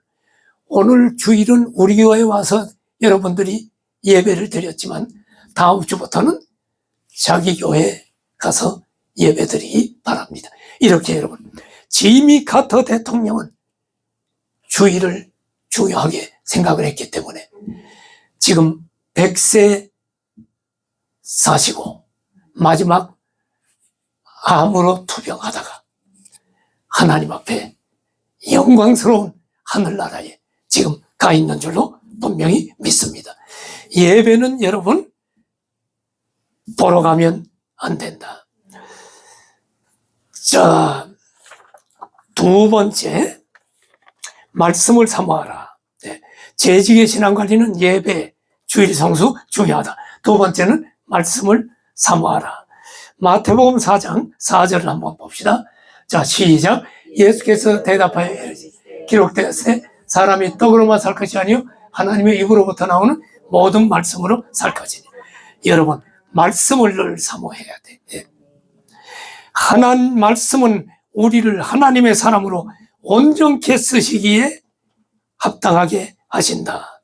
오늘 주일은 우리 교회에 와서 여러분들이 예배를 드렸지만 다음 주부터는 자기 교회에 가서 예배 드리기 바랍니다. 이렇게 여러분, 지미 카터 대통령은 주일을 중요하게 생각을 했기 때문에 지금 100세 사시고 마지막 암으로 투병하다가 하나님 앞에 영광스러운 하늘나라에 지금 가 있는 줄로 분명히 믿습니다. 예배는 여러분 보러 가면 안 된다. 자, 두 번째, 말씀을 사모하라. 재직의 신앙관리는 예배, 주일 성수 중요하다. 두 번째는 말씀을 사모하라. 마태복음 4장 4절을 한번 봅시다. 자, 시작. 예수께서 대답하여 기록되었으되 사람이 떡으로만 살 것이 아니요 하나님의 입으로부터 나오는 모든 말씀으로 살 것이니. 여러분, 말씀을 늘 사모해야 돼. 하나님 말씀은 우리를 하나님의 사람으로 온전케 쓰시기에 합당하게 하신다.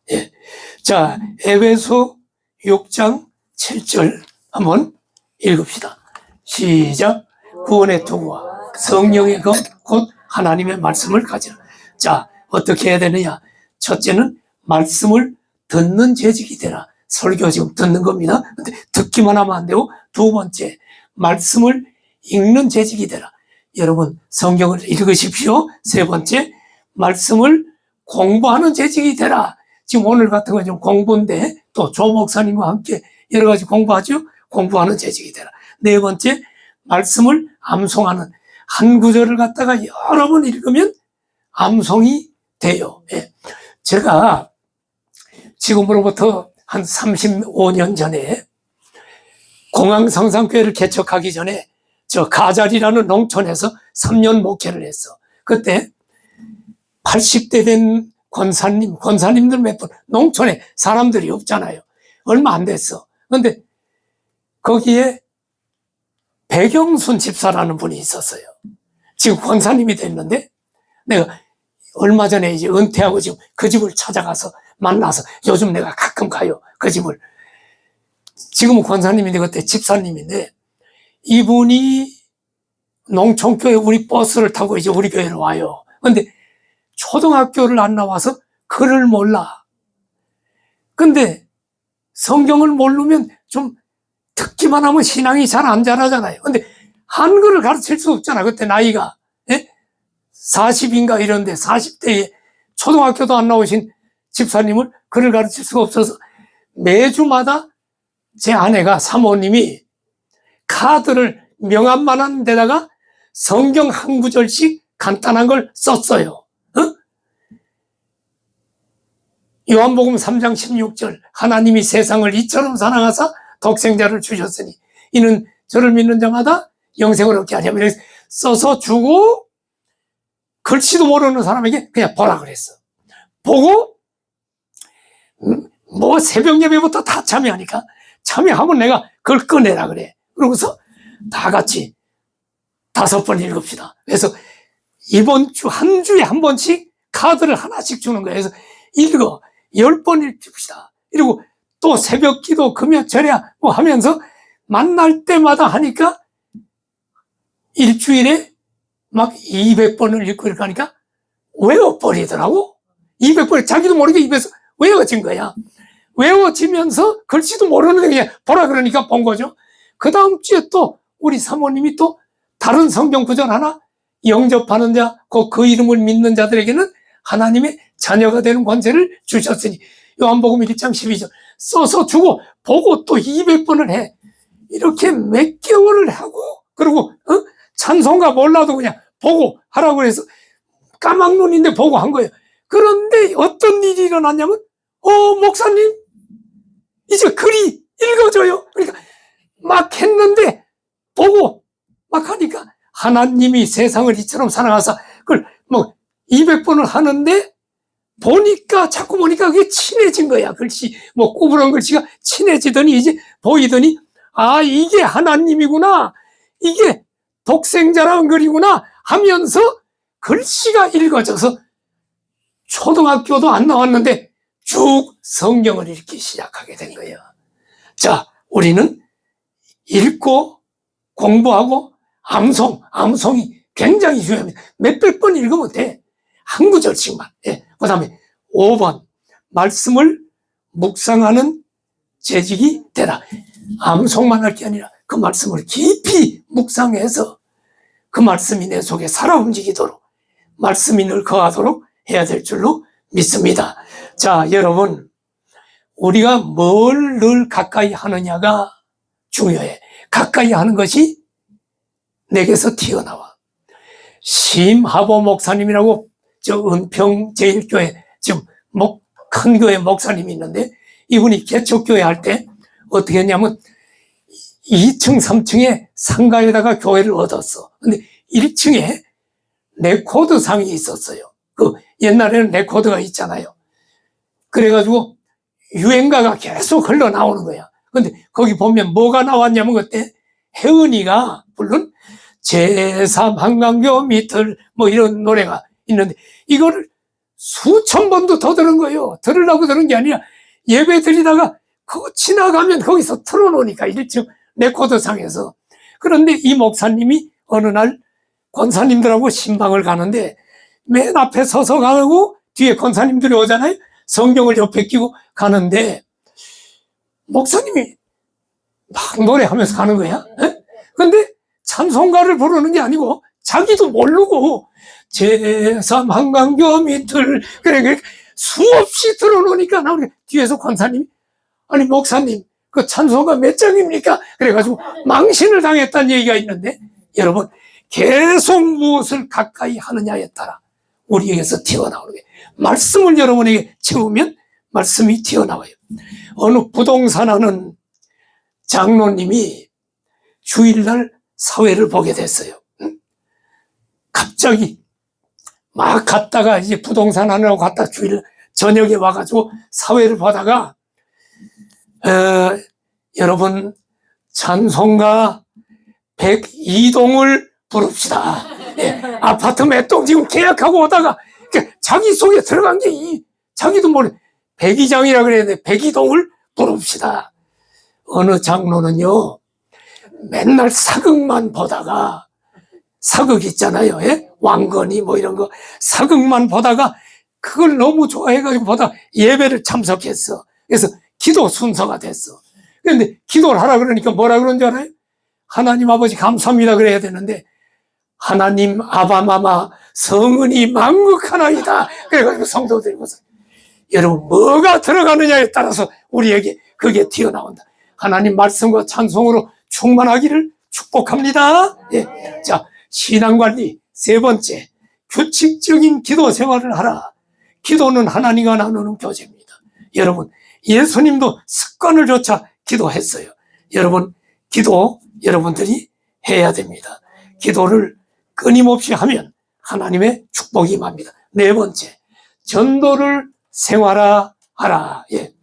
자, 에베소 6장 7절 한번 읽읍시다. 시작. 구원의 도구와 성령의 검 곧 하나님의 말씀을 가지라. 자, 어떻게 해야 되느냐? 첫째는 말씀을 듣는 재직이 되라. 설교 지금 듣는 겁니다. 근데 듣기만 하면 안 되고, 두 번째, 말씀을 읽는 재직이 되라. 여러분, 성경을 읽으십시오. 세 번째, 말씀을 공부하는 재직이 되라. 지금 오늘 같은 건 좀 공부인데, 또 조 목사님과 함께 여러 가지 공부하죠? 공부하는 재직이 되라. 네 번째, 말씀을 암송하는, 한 구절을 갖다가 여러 번 읽으면 암송이 돼요. 제가 지금으로부터 한 35년 전에 공항성산교회를 개척하기 전에 저 가자리라는 농촌에서 3년 목회를 했어. 그때 80대 된 권사님들 몇 분, 농촌에 사람들이 없잖아요. 얼마 안 됐어. 그런데 거기에 백영순 집사라는 분이 있었어요. 지금 권사님이 됐는데, 내가 얼마 전에 이제 은퇴하고 지금 그 집을 찾아가서 만나서 요즘 내가 가끔 가요. 그 집을. 지금은 권사님인데 그때 집사님인데, 이분이 농촌교회 우리 버스를 타고 이제 우리 교회로 와요. 근데 초등학교를 안 나와서 글을 몰라. 근데 성경을 모르면 좀 듣기만 하면 신앙이 잘 안 자라잖아요. 근데 한글을 가르칠 수 없잖아. 그때 나이가 40인가 이런데 40대에 초등학교도 안 나오신 집사님을 글을 가르칠 수가 없어서 매주마다 제 아내가 사모님이 카드를 명함만 한 데다가 성경 한 구절씩 간단한 걸 썼어요. 요한복음 3장 16절, 하나님이 세상을 이처럼 사랑하사 독생자를 주셨으니 이는 저를 믿는 자마다 영생을 얻게 하려면, 이렇게 써서 주고, 글씨도 모르는 사람에게 그냥 보라 그랬어. 보고 뭐 새벽 예배부터 다 참여하니까, 참여하면 내가 그걸 꺼내라 그래. 그러고서 다 같이 5번 읽읍시다. 그래서 이번 주 한 주에 한 번씩 카드를 하나씩 주는 거예요. 그래서 읽어 10번 읽읍시다. 그리고 또 새벽 기도 금요 절야 뭐 하면서 만날 때마다 하니까 일주일에 막 200번을 읽고 이렇게 하니까 외워버리더라고. 200번 자기도 모르게 입에서 외워진 거야. 외워지면서 글씨도 모르는데 그냥 보라 그러니까 본 거죠. 그 다음 주에 또 우리 사모님이 또 다른 성경 구절 하나 영접하는 자, 그 이름을 믿는 자들에게는 하나님의 자녀가 되는 권세를 주셨으니 요한복음 1장 12절 써서 주고 보고 또 200번을 해. 이렇게 몇 개월을 하고 그리고 찬송가 몰라도 그냥 보고 하라고 해서 까막눈인데 보고 한 거예요. 그런데 어떤 일이 일어났냐면 목사님 이제 글이 읽어져요. 그러니까 막 했는데 보고 막 하니까 하나님이 세상을 이처럼 사랑하사 그걸 뭐 200번을 하는데 자꾸 보니까 그게 친해진 거야. 글씨, 뭐 구부러운 글씨가 친해지더니 이제 보이더니 이게 하나님이구나. 이게 독생자라는 글이구나 하면서 글씨가 읽어져서 초등학교도 안 나왔는데 쭉 성경을 읽기 시작하게 된 거예요. 자, 우리는 읽고 공부하고 암송이 굉장히 중요합니다. 몇백 번 읽으면 돼. 한 구절씩만. 예. 그 다음에 5번 말씀을 묵상하는 재직이 되라. 암송만 할 게 아니라 그 말씀을 깊이 묵상해서 그 말씀이 내 속에 살아 움직이도록 말씀이 늘 거하도록 해야 될 줄로 믿습니다. 자, 여러분 우리가 뭘 늘 가까이 하느냐가 중요해. 가까이 하는 것이 내게서 튀어나와. 심하보 목사님이라고 저 은평 제일교회 지금 큰 교회 목사님이 있는데 이분이 개척교회 할 때 어떻게 했냐면 2층 3층에 상가에다가 교회를 얻었어. 근데 1층에 레코드상이 있었어요. 그 옛날에는 레코드가 있잖아요. 그래가지고 유행가가 계속 흘러나오는 거야. 근데 거기 보면 뭐가 나왔냐면 그때 혜은이가 부른 제3한강교 밑을 뭐 이런 노래가 있는데 이거를 수천 번도 더 들은 거예요. 들으려고 들은 게 아니라 예배 드리다가 그거 지나가면 거기서 틀어놓으니까 1층 레코드상에서. 그런데 이 목사님이 어느 날 권사님들하고 신방을 가는데 맨 앞에 서서 가고 뒤에 권사님들이 오잖아요. 성경을 옆에 끼고 가는데 목사님이 막 노래하면서 가는 거야. 근데 찬송가를 부르는 게 아니고 자기도 모르고 제3한강교 밑을 그래 수없이 들어놓으니까 나오니까 뒤에서 권사님이 아니 목사님 그 찬송가 몇 장입니까? 그래가지고 망신을 당했다는 얘기가 있는데 여러분 계속 무엇을 가까이 하느냐에 따라 우리에게서 튀어나오는 게 말씀을 여러분에게 채우면 말씀이 튀어나와요. 어느 부동산 하는 장로님이 주일날 사회를 보게 됐어요. 갑자기 막 갔다가 이제 부동산 하느라고 갔다 주일 저녁에 와가지고 사회를 보다가 여러분 찬송가 102동을 부릅시다. 예, 아파트 몇 동 지금 계약하고 오다가 자기 속에 들어간 게 자기도 모르 102장이라 그래야 돼. 102동을 부릅시다. 어느 장로는요 맨날 사극만 보다가 사극 있잖아요. 예? 왕건이 뭐 이런 거 사극만 보다가 그걸 너무 좋아해가지고 보다 예배를 참석했어. 그래서 기도 순서가 됐어. 그런데 기도를 하라 그러니까 뭐라 그런 줄 알아요? 하나님 아버지 감사합니다 그래야 되는데 하나님 아바마마 성은이 만국하나이다 그래가지고 성도들이 보세요. 여러분 뭐가 들어가느냐에 따라서 우리에게 그게 튀어나온다. 하나님 말씀과 찬송으로 충만하기를 축복합니다. 예. 자, 신앙관리 세 번째, 규칙적인 기도 생활을 하라. 기도는 하나님과 나누는 교제입니다. 여러분 예수님도 습관을 조차 기도했어요. 여러분 기도 여러분들이 해야 됩니다. 기도를 끊임없이 하면 하나님의 축복이 임합니다. 네 번째, 전도를 생활화하라. 예.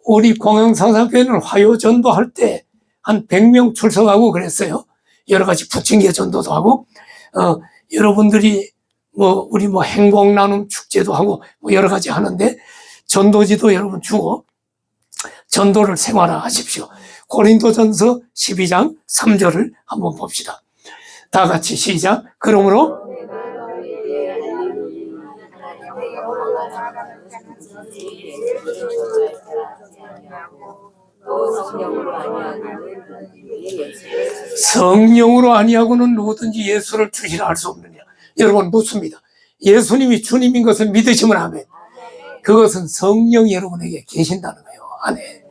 우리 공영상상교회는 화요 전도할 때 한 100명 출석하고 그랬어요. 여러 가지 부침개 전도도 하고, 여러분들이 우리 행복 나눔 축제도 하고, 여러 가지 하는데, 전도지도 여러분 주고, 전도를 생활화하십시오. 고린도전서 12장 3절을 한번 봅시다. 다 같이 시작. 그러므로 성령으로 아니하고는 누구든지 예수를 주시라 할 수 없느냐. 여러분 묻습니다. 예수님이 주님인 것을 믿으시면 하면 그것은 성령이 여러분에게 계신다는 거예요. 안에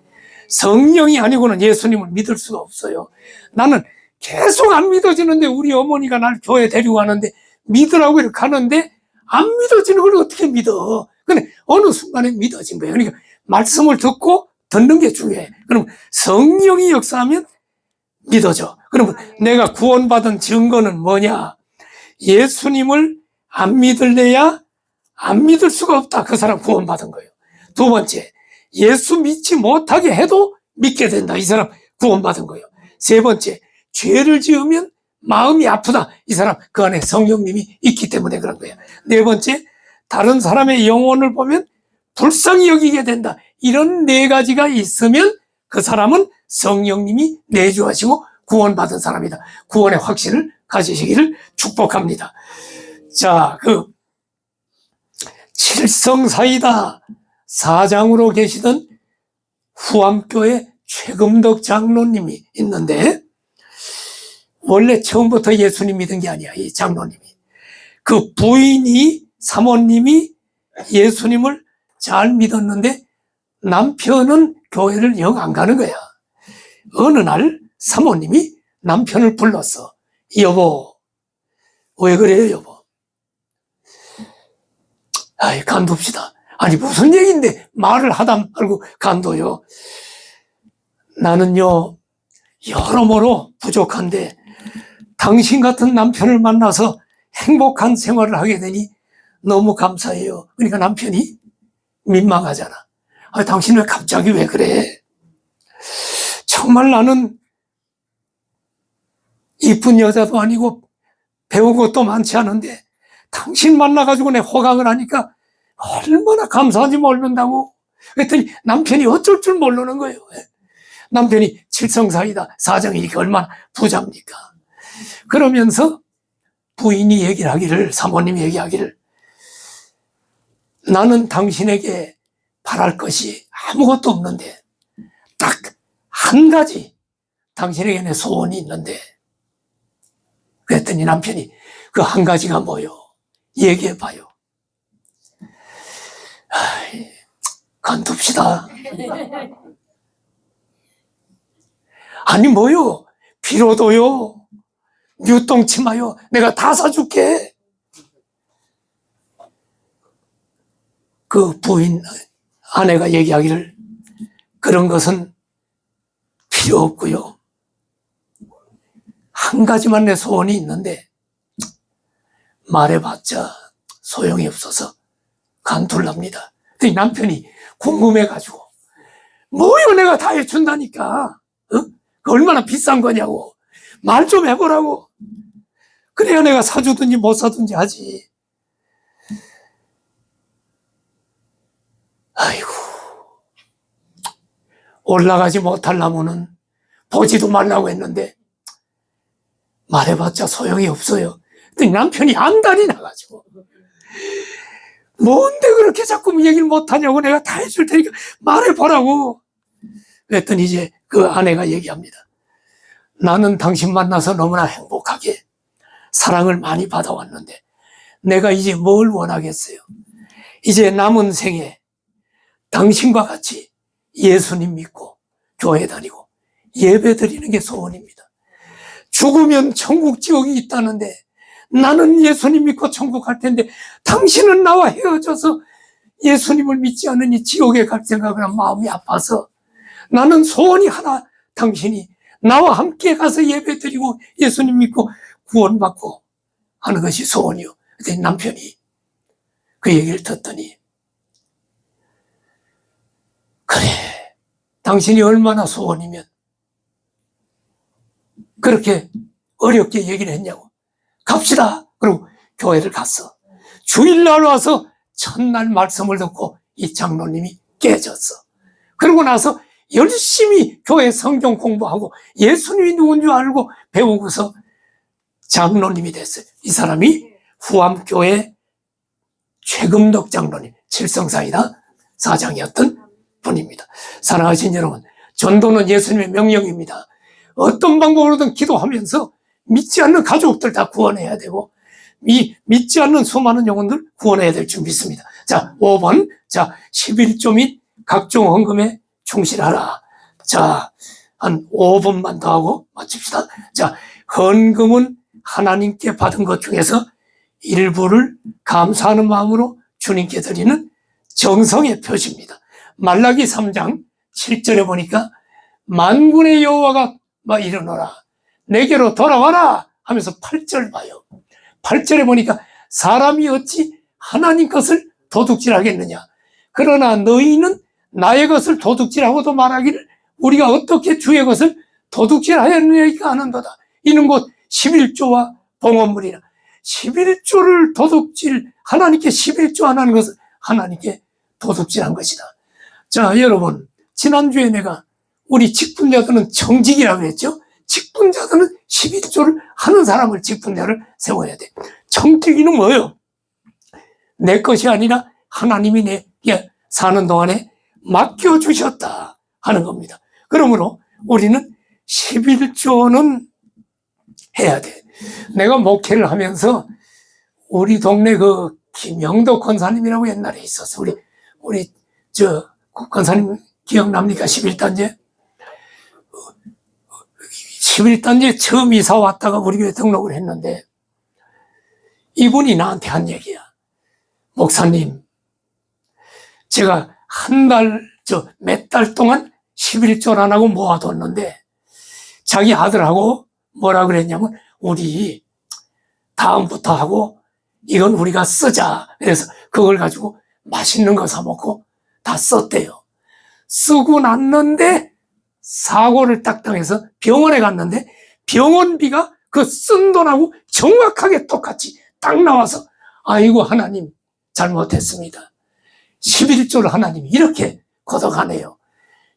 성령이 아니고는 예수님을 믿을 수가 없어요. 나는 계속 안 믿어지는데 우리 어머니가 날 교회 데리고 가는데 믿으라고 이렇게 가는데 안 믿어지는 걸 어떻게 믿어? 근데 어느 순간에 믿어진 거예요. 그러니까 말씀을 듣고 듣는 게 중요해. 그럼 성령이 역사하면 믿어져. 그럼 내가 구원받은 증거는 뭐냐? 예수님을 안 믿을래야 안 믿을 수가 없다. 그 사람 구원받은 거예요. 두 번째, 예수 믿지 못하게 해도 믿게 된다. 이 사람 구원받은 거예요. 세 번째, 죄를 지으면 마음이 아프다. 이 사람 그 안에 성령님이 있기 때문에 그런 거예요. 네 번째, 다른 사람의 영혼을 보면 불쌍히 여기게 된다. 이런 네 가지가 있으면 그 사람은 성령님이 내주하시고 구원받은 사람이다. 구원의 확신을 가지시기를 축복합니다. 자, 칠성사이다 사장으로 계시던 후암교회 최금덕 장로님이 있는데 원래 처음부터 예수님 믿은 게 아니야. 이 장로님이. 그 부인이 사모님이 예수님을 잘 믿었는데 남편은 교회를 영 안 가는 거야. 어느 날 사모님이 남편을 불렀어. 여보, 왜 그래요, 여보? 아이, 간둡시다. 아니, 무슨 얘기인데 말을 하다 말고 간둬요. 나는요, 여러모로 부족한데 당신 같은 남편을 만나서 행복한 생활을 하게 되니 너무 감사해요. 그러니까 남편이 민망하잖아. 아, 당신 갑자기 왜 그래? 정말 나는 이쁜 여자도 아니고 배운 것도 많지 않은데 당신 만나가지고 내 호강을 하니까 얼마나 감사한지 모른다고. 그랬더니 남편이 어쩔 줄 모르는 거예요. 남편이 칠성사이다 사장이니까 얼마나 부자입니까? 그러면서 부인이 얘기를 하기를, 사모님이 얘기하기를, 나는 당신에게 바랄 것이 아무것도 없는데 딱 한 가지 당신에게 내 소원이 있는데. 그랬더니 남편이 그 한 가지가 뭐요? 얘기해봐요. 아이, 간둡시다. 아니 뭐요? 비로도요. 뉴똥치마요. 내가 다 사줄게. 그 부인 아내가 얘기하기를 그런 것은 필요 없고요. 한 가지만 내 소원이 있는데 말해봤자 소용이 없어서 간둘랍니다. 그랬더니 남편이 궁금해가지고 뭐요 내가 다 해준다니까. 그 얼마나 비싼 거냐고. 말 좀 해보라고. 그래야 내가 사주든지 못 사든지 하지. 아이고, 올라가지 못할 나무는 보지도 말라고 했는데 말해봤자 소용이 없어요. 근데 남편이 안달이 나가지고 뭔데 그렇게 자꾸 얘기를 못하냐고. 내가 다 해줄 테니까 말해보라고. 그랬더니 이제 그 아내가 얘기합니다. 나는 당신 만나서 너무나 행복하게 사랑을 많이 받아왔는데 내가 이제 뭘 원하겠어요? 이제 남은 생에 당신과 같이 예수님 믿고 교회 다니고 예배 드리는 게 소원입니다. 죽으면 천국 지옥이 있다는데 나는 예수님 믿고 천국 갈 텐데 당신은 나와 헤어져서 예수님을 믿지 않으니 지옥에 갈 생각을 하면 마음이 아파서 나는 소원이 하나, 당신이 나와 함께 가서 예배 드리고 예수님 믿고 구원받고 하는 것이 소원이요. 그때 남편이 그 얘기를 듣더니 그래, 당신이 얼마나 소원이면 그렇게 어렵게 얘기를 했냐고. 갑시다. 그리고 교회를 갔어. 주일날 와서 첫날 말씀을 듣고 이 장로님이 깨졌어. 그러고 나서 열심히 교회 성경 공부하고 예수님이 누군 줄 알고 배우고서 장로님이 됐어요. 이 사람이 후암교회 최금덕 장로님, 칠성사이다 사장이었던 분입니다. 사랑하신 여러분, 전도는 예수님의 명령입니다. 어떤 방법으로든 기도하면서 믿지 않는 가족들 다 구원해야 되고, 믿지 않는 수많은 영혼들 구원해야 될 줄 믿습니다. 자, 5번. 자, 11조 및 각종 헌금에 충실하라. 자, 한 5분만 더 하고 마칩시다. 자, 헌금은 하나님께 받은 것 중에서 일부를 감사하는 마음으로 주님께 드리는 정성의 표시입니다. 말라기 3장 7절에 보니까 만군의 여호와가 막 일어나라, 내게로 돌아와라 하면서 8절 봐요. 8절에 보니까 사람이 어찌 하나님 것을 도둑질하겠느냐, 그러나 너희는 나의 것을 도둑질하고도 말하기를 우리가 어떻게 주의 것을 도둑질하였느냐 하는도다. 이는 곧 11조와 봉헌물이라. 11조를 하나님께 11조 안 하는 것은 하나님께 도둑질한 것이다. 자, 여러분, 지난주에 내가 우리 직분자들은 청직이라고 했죠. 직분자들은 11조를 하는 사람을 직분자를 세워야 돼. 청직이는 뭐예요? 내 것이 아니라 하나님이 내게 사는 동안에 맡겨주셨다 하는 겁니다. 그러므로 우리는 11조는 해야 돼. 내가 목회를 하면서 우리 동네 그 김영도 권사님이라고 옛날에 있었어. 우리 권사님 기억납니까? 11단지 11단지에 처음 이사 왔다가 우리 교회 등록을 했는데 이분이 나한테 한 얘기야. 목사님, 제가 몇 달 동안 11조를 안 하고 모아뒀는데 자기 아들하고 뭐라 그랬냐면 우리 다음부터 하고 이건 우리가 쓰자. 그래서 그걸 가지고 맛있는 거 사 먹고 다 썼대요. 쓰고 났는데 사고를 딱 당해서 병원에 갔는데 병원비가 그 쓴 돈하고 정확하게 똑같이 딱 나와서 아이고 하나님 잘못했습니다. 11조를 하나님이 이렇게 걷어가네요.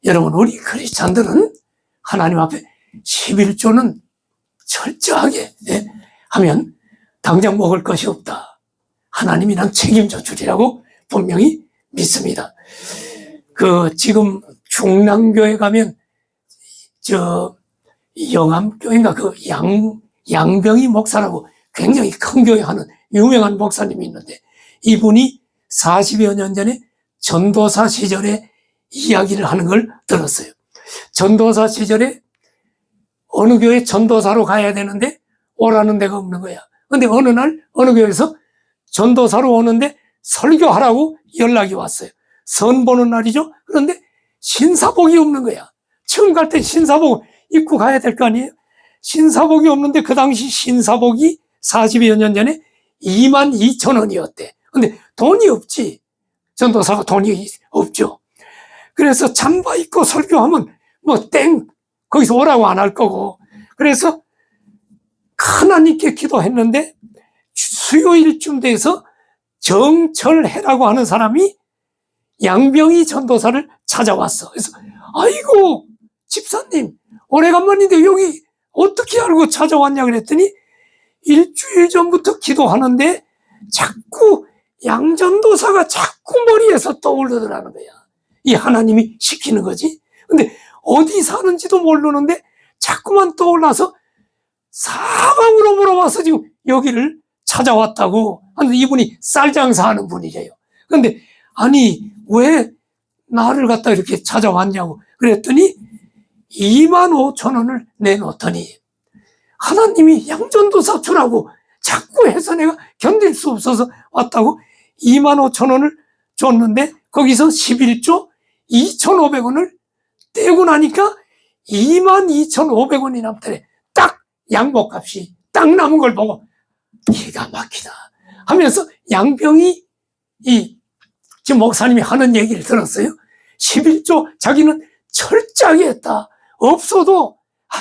여러분, 우리 크리스찬들은 하나님 앞에 11조는 철저하게 하면 당장 먹을 것이 없다. 하나님이 난 책임져 주리라고 분명히 믿습니다. 지금 중랑교회 가면 영암교회인가 양병희 목사라고 굉장히 큰 교회 하는 유명한 목사님이 있는데 이분이 40여 년 전에 전도사 시절에 이야기를 하는 걸 들었어요. 전도사 시절에 어느 교회 전도사로 가야 되는데 오라는 데가 없는 거야. 근데 어느 날 어느 교회에서 전도사로 오는데 설교하라고 연락이 왔어요. 선 보는 날이죠. 그런데 신사복이 없는 거야. 처음 갈 때 신사복 입고 가야 될 거 아니에요. 신사복이 없는데 그 당시 신사복이 40여 년 전에 22,000원이었대. 근데 돈이 없지. 전도사가 돈이 없죠. 그래서 잠바 입고 설교하면 거기서 오라고 안 할 거고. 그래서 하나님께 기도했는데 수요일쯤 돼서 정철해라고 하는 사람이 양병희 전도사를 찾아왔어. 그래서 아이고 집사님 오래간만인데 여기 어떻게 알고 찾아왔냐 그랬더니 일주일 전부터 기도하는데 자꾸 양전도사가 자꾸 머리에서 떠오르더라는 거야. 이 하나님이 시키는 거지. 근데 어디 사는지도 모르는데 자꾸만 떠올라서 사방으로 물어봐서 지금 여기를 찾아왔다고. 근데 이분이 쌀 장사하는 분이래요. 근데 아니 왜 나를 갖다 이렇게 찾아왔냐고 그랬더니 25,000원을 내놓더니 하나님이 양전도사 주라고 자꾸 해서 내가 견딜 수 없어서 왔다고 25,000원을 줬는데 거기서 11조 2,500원을 떼고 나니까 22,500원이 남더래. 딱 양복값이 딱 남은 걸 보고 기가 막히다 하면서 양병이 지금 목사님이 하는 얘기를 들었어요. 11조 자기는 철저하게 했다. 없어도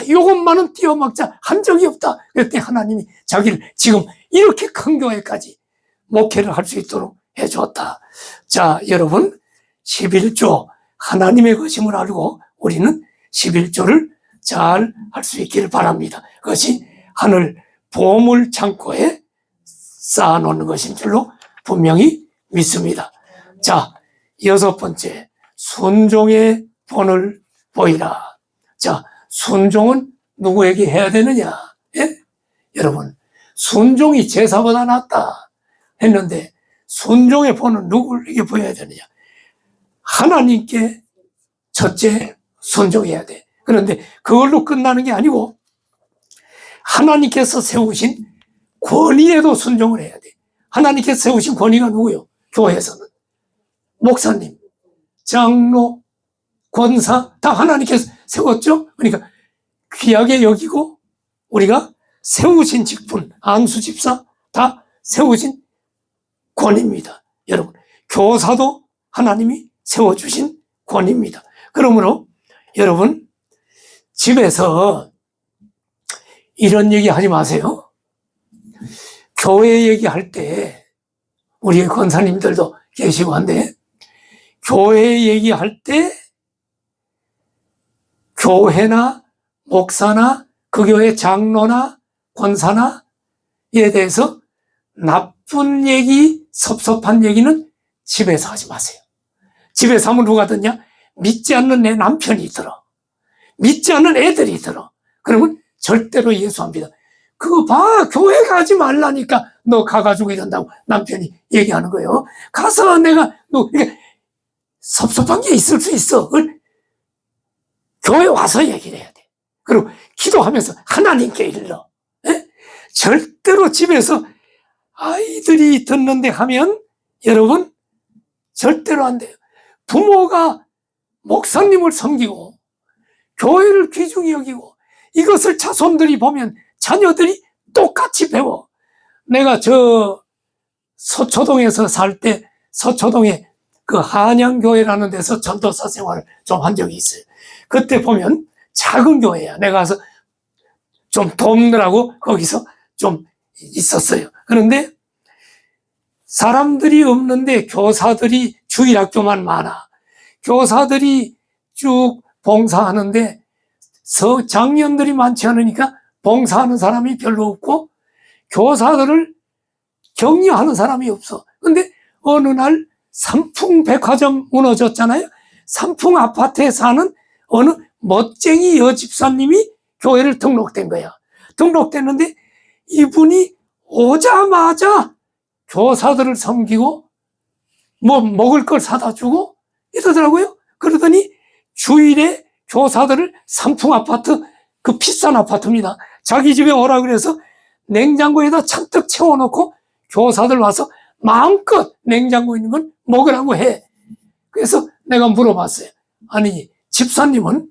요것만은 띄어막자 한 적이 없다. 그랬더니 하나님이 자기를 지금 이렇게 큰 교회까지 목회를 할 수 있도록 해줬다. 자, 여러분 11조 하나님의 것임을 알고 우리는 11조를 잘 할 수 있기를 바랍니다. 그것이 하늘 보물 창고에 쌓아놓는 것인 줄로 분명히 믿습니다. 자, 6번째, 순종의 본을 보이라. 자, 순종은 누구에게 해야 되느냐? 예? 여러분, 순종이 제사보다 낫다 했는데 순종의 본은 누구에게 보여야 되느냐? 하나님께 첫째 순종해야 돼. 그런데 그걸로 끝나는 게 아니고 하나님께서 세우신 권위에도 순종을 해야 돼. 하나님께서 세우신 권위가 누구요? 교회에서는 목사님, 장로, 권사 다 하나님께서 세웠죠. 그러니까 귀하게 여기고 우리가 세우신 직분, 안수 집사 다 세우신 권위입니다. 여러분, 교사도 하나님이 세워주신 권위입니다. 그러므로 여러분, 집에서 이런 얘기 하지 마세요. 교회 얘기할 때 우리 권사님들도 계시고 한데 교회 얘기할 때 교회나 목사나 그 교회 장로나 권사나에 대해서 나쁜 얘기, 섭섭한 얘기는 집에서 하지 마세요. 집에서 하면 누가 듣냐? 믿지 않는 내 남편이 들어. 믿지 않는 애들이 들어. 그러면 절대로 예수 안 믿어. 그거 봐, 교회 가지 말라니까 너 가가지고 이런다고 남편이 얘기하는 거예요. 가서 내가 너 섭섭한 게 있을 수 있어. 교회 와서 얘기를 해야 돼. 그리고 기도하면서 하나님께 일러. 에? 절대로 집에서 아이들이 듣는데 하면 여러분 절대로 안 돼요. 부모가 목사님을 섬기고 교회를 귀중히 여기고 이것을 자손들이 보면 자녀들이 똑같이 배워. 내가 저 서초동에서 살 때 서초동에 그 한양교회라는 데서 전도사 생활을 좀 한 적이 있어요. 그때 보면 작은 교회야. 내가 가서 좀 돕느라고 거기서 좀 있었어요. 그런데 사람들이 없는데 교사들이 주일학교만 많아. 교사들이 쭉 봉사하는데 장년들이 많지 않으니까 봉사하는 사람이 별로 없고 교사들을 격려하는 사람이 없어. 근데 어느 날 삼풍백화점 무너졌잖아요. 삼풍 아파트에 사는 어느 멋쟁이 여집사님이 교회를 등록된 거야. 등록됐는데 이분이 오자마자 교사들을 섬기고 뭐 먹을 걸 사다 주고 이러더라고요. 그러더니 주일에 교사들을 삼풍 아파트, 그 비싼 아파트입니다. 자기 집에 오라 그래서 냉장고에다 잔뜩 채워놓고 교사들 와서 마음껏 냉장고 있는 건 먹으라고 해. 그래서 내가 물어봤어요. 아니, 집사님은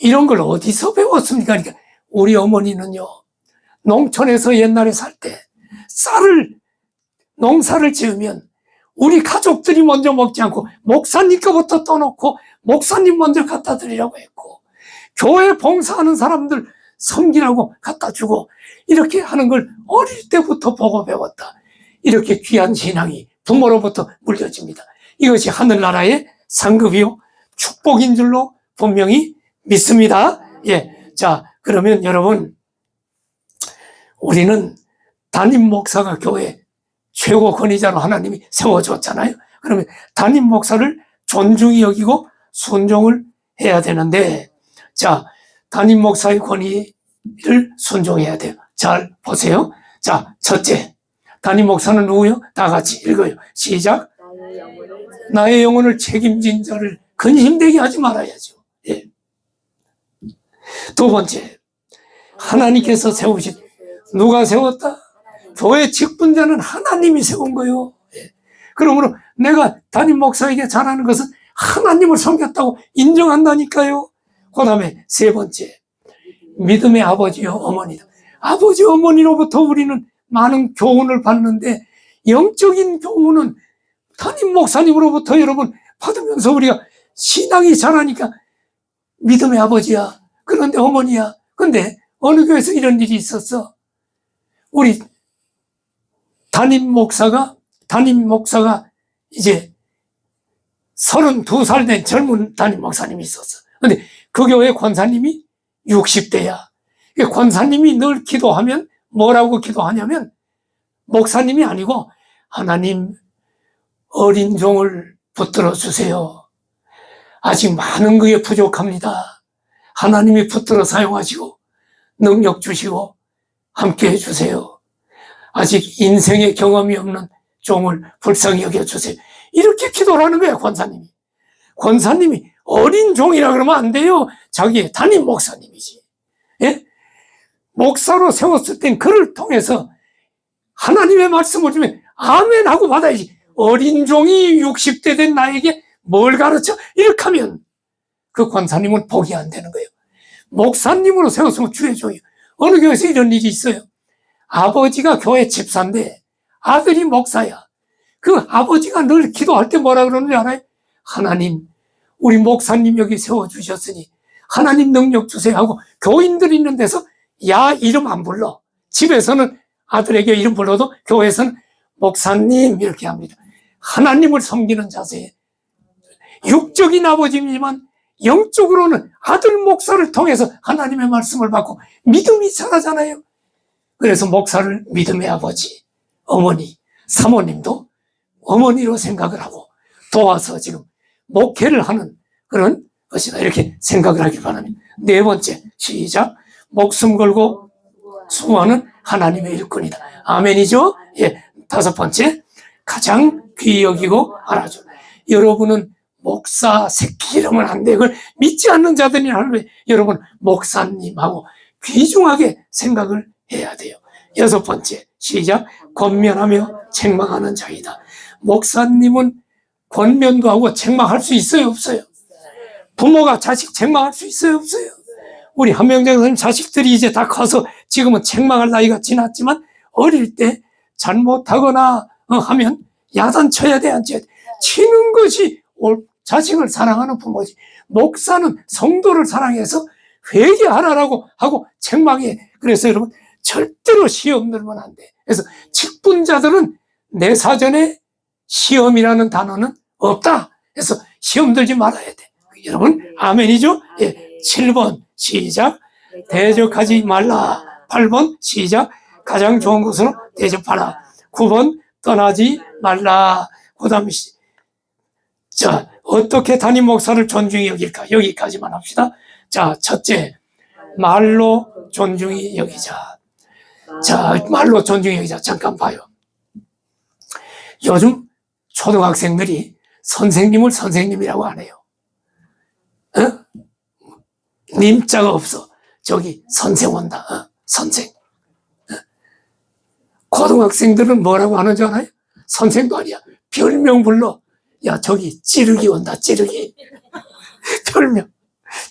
이런 걸 어디서 배웠습니까? 그러니까 우리 어머니는요, 농촌에서 옛날에 살 때 농사를 지으면 우리 가족들이 먼저 먹지 않고 목사님 거부터 떠놓고 목사님 먼저 갖다 드리라고 했고, 교회 봉사하는 사람들 섬기라고 갖다 주고, 이렇게 하는 걸 어릴 때부터 보고 배웠다. 이렇게 귀한 신앙이 부모로부터 물려집니다. 이것이 하늘나라의 상급이요 축복인 줄로 분명히 믿습니다. 예, 자, 그러면 여러분, 우리는 담임 목사가 교회 최고 권위자로 하나님이 세워줬잖아요. 그러면 담임 목사를 존중히 여기고 순종을 해야 되는데, 자, 담임 목사의 권위를 순종해야 돼요. 잘 보세요. 자, 첫째, 담임 목사는 누구요? 다 같이 읽어요. 시작. 나의 영혼을 책임진 자를 근심되게 하지 말아야죠. 예. 두 번째, 하나님께서 세우신, 누가 세웠다? 교회 직분자는 하나님이 세운 거예요. 예. 그러므로 내가 담임 목사에게 잘하는 것은 하나님을 섬겼다고 인정한다니까요. 그 다음에 세 번째, 믿음의 아버지요 어머니다. 아버지 어머니로부터 우리는 많은 교훈을 받는데, 영적인 교훈은 담임 목사님으로부터 여러분 받으면서 우리가 신앙이 자라니까 믿음의 아버지야. 그런데 어머니야. 근데 어느 교회에서 이런 일이 있었어. 우리 담임 목사가 이제 32살 된 젊은 담임 목사님이 있었어. 근데 그 교회 권사님이 60대야. 권사님이 늘 기도하면 뭐라고 기도하냐면, 목사님이 아니고 하나님, 어린 종을 붙들어 주세요. 아직 많은 것이 부족합니다. 하나님이 붙들어 사용하시고 능력 주시고 함께 해주세요. 아직 인생의 경험이 없는 종을 불쌍히 여겨주세요. 이렇게 기도를 하는 거예요, 권사님이. 권사님이 어린 종이라 그러면 안 돼요. 자기의 담임 목사님이지. 예? 목사로 세웠을 땐 그를 통해서 하나님의 말씀을 주면 아멘 하고 받아야지. 어린 종이 60대 된 나에게 뭘 가르쳐? 이렇게 하면 그 권사님은 복이 안 되는 거예요. 목사님으로 세웠으면 주의 종이에요. 어느 교회에서 이런 일이 있어요. 아버지가 교회 집사인데 아들이 목사야. 그 아버지가 늘 기도할 때 뭐라 그러는지 알아요? 하나님, 우리 목사님 여기 세워주셨으니 하나님 능력 주세요 하고 교인들 있는 데서 야 이름 안 불러. 집에서는 아들에게 이름 불러도 교회에서는 목사님 이렇게 합니다. 하나님을 섬기는 자세에 육적인 아버지이지만 영적으로는 아들 목사를 통해서 하나님의 말씀을 받고 믿음이 자라잖아요. 그래서 목사를 믿음의 아버지, 어머니, 사모님도 어머니로 생각을 하고 도와서 지금 목회를 하는 그런 것이다. 이렇게 생각을 하길 바랍니다. 네 번째, 시작. 목숨 걸고 수고하는 하나님의 일꾼이다. 아멘이죠? 예. 다섯 번째, 가장 귀히 여기고 알아줘. 여러분은 목사 새끼 이러면 안 돼. 그걸 믿지 않는 자들이 하는데 여러분 목사님하고 귀중하게 생각을 해야 돼요. 여섯 번째, 시작. 권면하며 책망하는 자이다. 목사님은 권면도 하고 책망할 수 있어요, 없어요? 부모가 자식 책망할 수 있어요, 없어요? 우리 한명장 선생님 자식들이 이제 다 커서 지금은 책망할 나이가 지났지만 어릴 때 잘못하거나 하면 야단쳐야 돼, 안 쳐야 돼? 치는 것이 자식을 사랑하는 부모지. 목사는 성도를 사랑해서 회개하라라고 하고 책망해. 그래서 여러분 절대로 시험 들면 안 돼. 그래서 직분자들은 내 사전에 시험이라는 단어는 없다. 그래서 시험 들지 말아야 돼. 여러분 아멘이죠? 예. 7번 시작. 대적하지 말라. 8번 시작. 가장 좋은 것으로 대접하라. 9번 떠나지 말라. 그 다음에 자, 어떻게 담임 목사를 존중히 여길까? 여기까지만 합시다. 자, 첫째, 말로 존중히 여기자. 자, 말로 존중히 여기자. 잠깐 봐요. 요즘 초등학생들이 선생님을 선생님이라고 안 해요. 어? 님자가 없어. 저기 선생 온다. 선생. 고등학생들은 뭐라고 하는 줄 알아요? 선생도 아니야. 별명 불러. 야, 저기 찌르기 온다, 찌르기. 별명.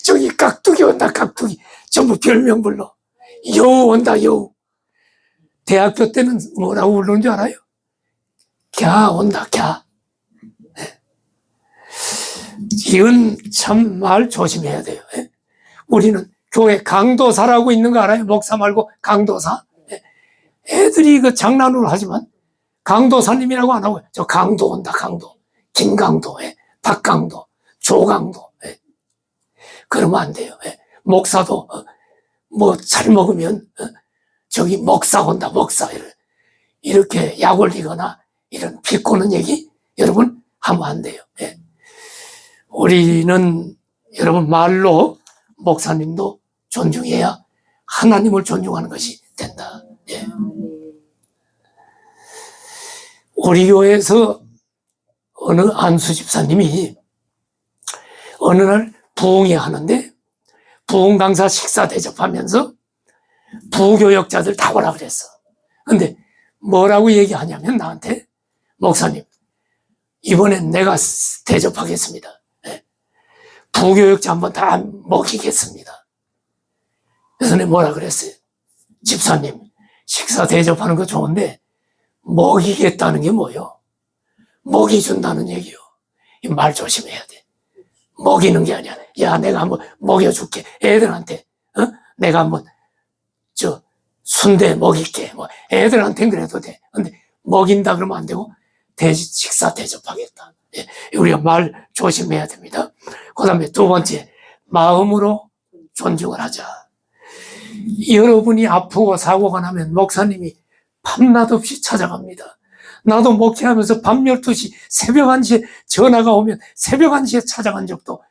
저기 깍두기 온다, 깍두기. 전부 별명 불러. 여우 온다, 여우. 대학교 때는 뭐라고 부르는 줄 알아요? 갸 온다, 갸. 이건 참 말 조심해야 돼요. 우리는 교회 강도사라고 있는 거 알아요? 목사 말고 강도사. 애들이 그 장난으로 하지만 강도사님이라고 안 하고 저 강도 온다, 강도. 김강도, 박강도, 조강도. 그러면 안 돼요. 목사도 뭐 잘 먹으면 저기 먹사 온다, 먹사. 이렇게 약 올리거나 이런 비꼬는 얘기 여러분 하면 안 돼요. 우리는 여러분 말로 목사님도 존중해야 하나님을 존중하는 것이 된다. 우리 교회에서 어느 안수 집사님이 어느 날 부흥회 하는데 부흥 강사 식사 대접하면서 부교역자들 다 오라 그랬어. 근데 뭐라고 얘기하냐면 나한테 목사님 이번엔 내가 대접하겠습니다. 부교역자 한번 다 먹이겠습니다. 그래서 내가 뭐라 그랬어요? 집사님 식사 대접하는 거 좋은데 먹이겠다는 게 뭐요? 먹이 준다는 얘기요. 말 조심해야 돼. 먹이는 게 아니야. 야, 내가 한번 먹여줄게. 애들한테, 내가 한번, 순대 먹일게. 뭐, 애들한테는 그래도 돼. 근데 먹인다 그러면 안 되고, 식사 대접하겠다. 우리가 말 조심해야 됩니다. 그 다음에 두 번째, 마음으로 존중을 하자. 여러분이 아프고 사고가 나면 목사님이 밤낮 없이 찾아갑니다. 나도 목회하면서 밤 12시, 새벽 1시에 전화가 오면 새벽 1시에 찾아간 적도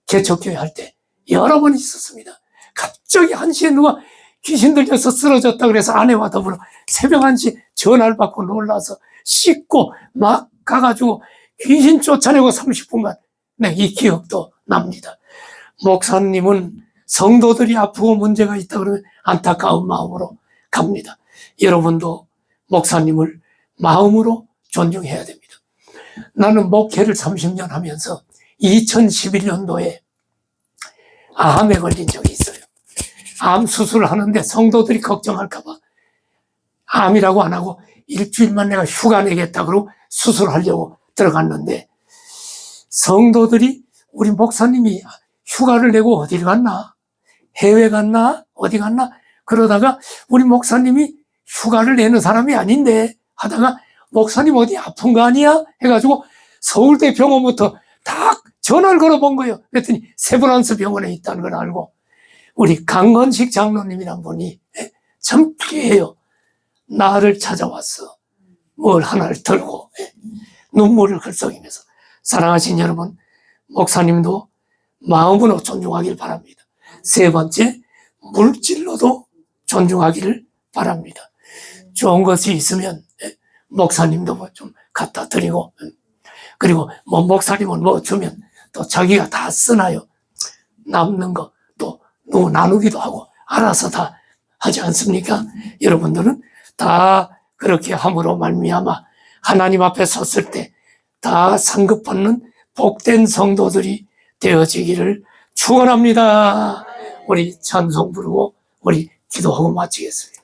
개척교회 할 때 여러 번 있었습니다. 갑자기 1시에 누가 귀신 들려서 쓰러졌다 그래서 아내와 더불어 새벽 1시 전화를 받고 놀라서 씻고 막 가가지고 귀신 쫓아내고 30분간 이 기억도 납니다. 목사님은 성도들이 아프고 문제가 있다 그러면 안타까운 마음으로 갑니다. 여러분도 목사님을 마음으로 존중해야 됩니다. 나는 목회를 30년 하면서 2011년도에 암에 걸린 적이 있어요. 암 수술을 하는데 성도들이 걱정할까봐 암이라고 안 하고 일주일만 내가 휴가 내겠다 그러고 수술하려고 들어갔는데 성도들이 우리 목사님이 휴가를 내고 어디를 갔나? 해외 갔나? 어디 갔나? 그러다가 우리 목사님이 휴가를 내는 사람이 아닌데 하다가 목사님 어디 아픈 거 아니야? 해가지고 서울대 병원부터 다 전화를 걸어본 거예요. 그랬더니 세브란스 병원에 있다는 걸 알고 우리 강건식 장로님이란 분이 참 귀해요. 나를 찾아왔어. 뭘 하나를 들고 눈물을 글썽이면서. 사랑하신 여러분, 목사님도 마음으로 존중하길 바랍니다. 세 번째, 물질로도 존중하기를 바랍니다. 좋은 것이 있으면 목사님도 뭐 좀 갖다 드리고, 그리고 뭐 목사님은 뭐 주면 또 자기가 다 쓰나요? 남는 거 또 누구 나누기도 하고 알아서 다 하지 않습니까? 여러분들은 다 그렇게 함으로 말미암아 하나님 앞에 섰을 때 다 상급받는 복된 성도들이 되어지기를 축원합니다. 우리 찬송 부르고 우리 기도하고 마치겠습니다.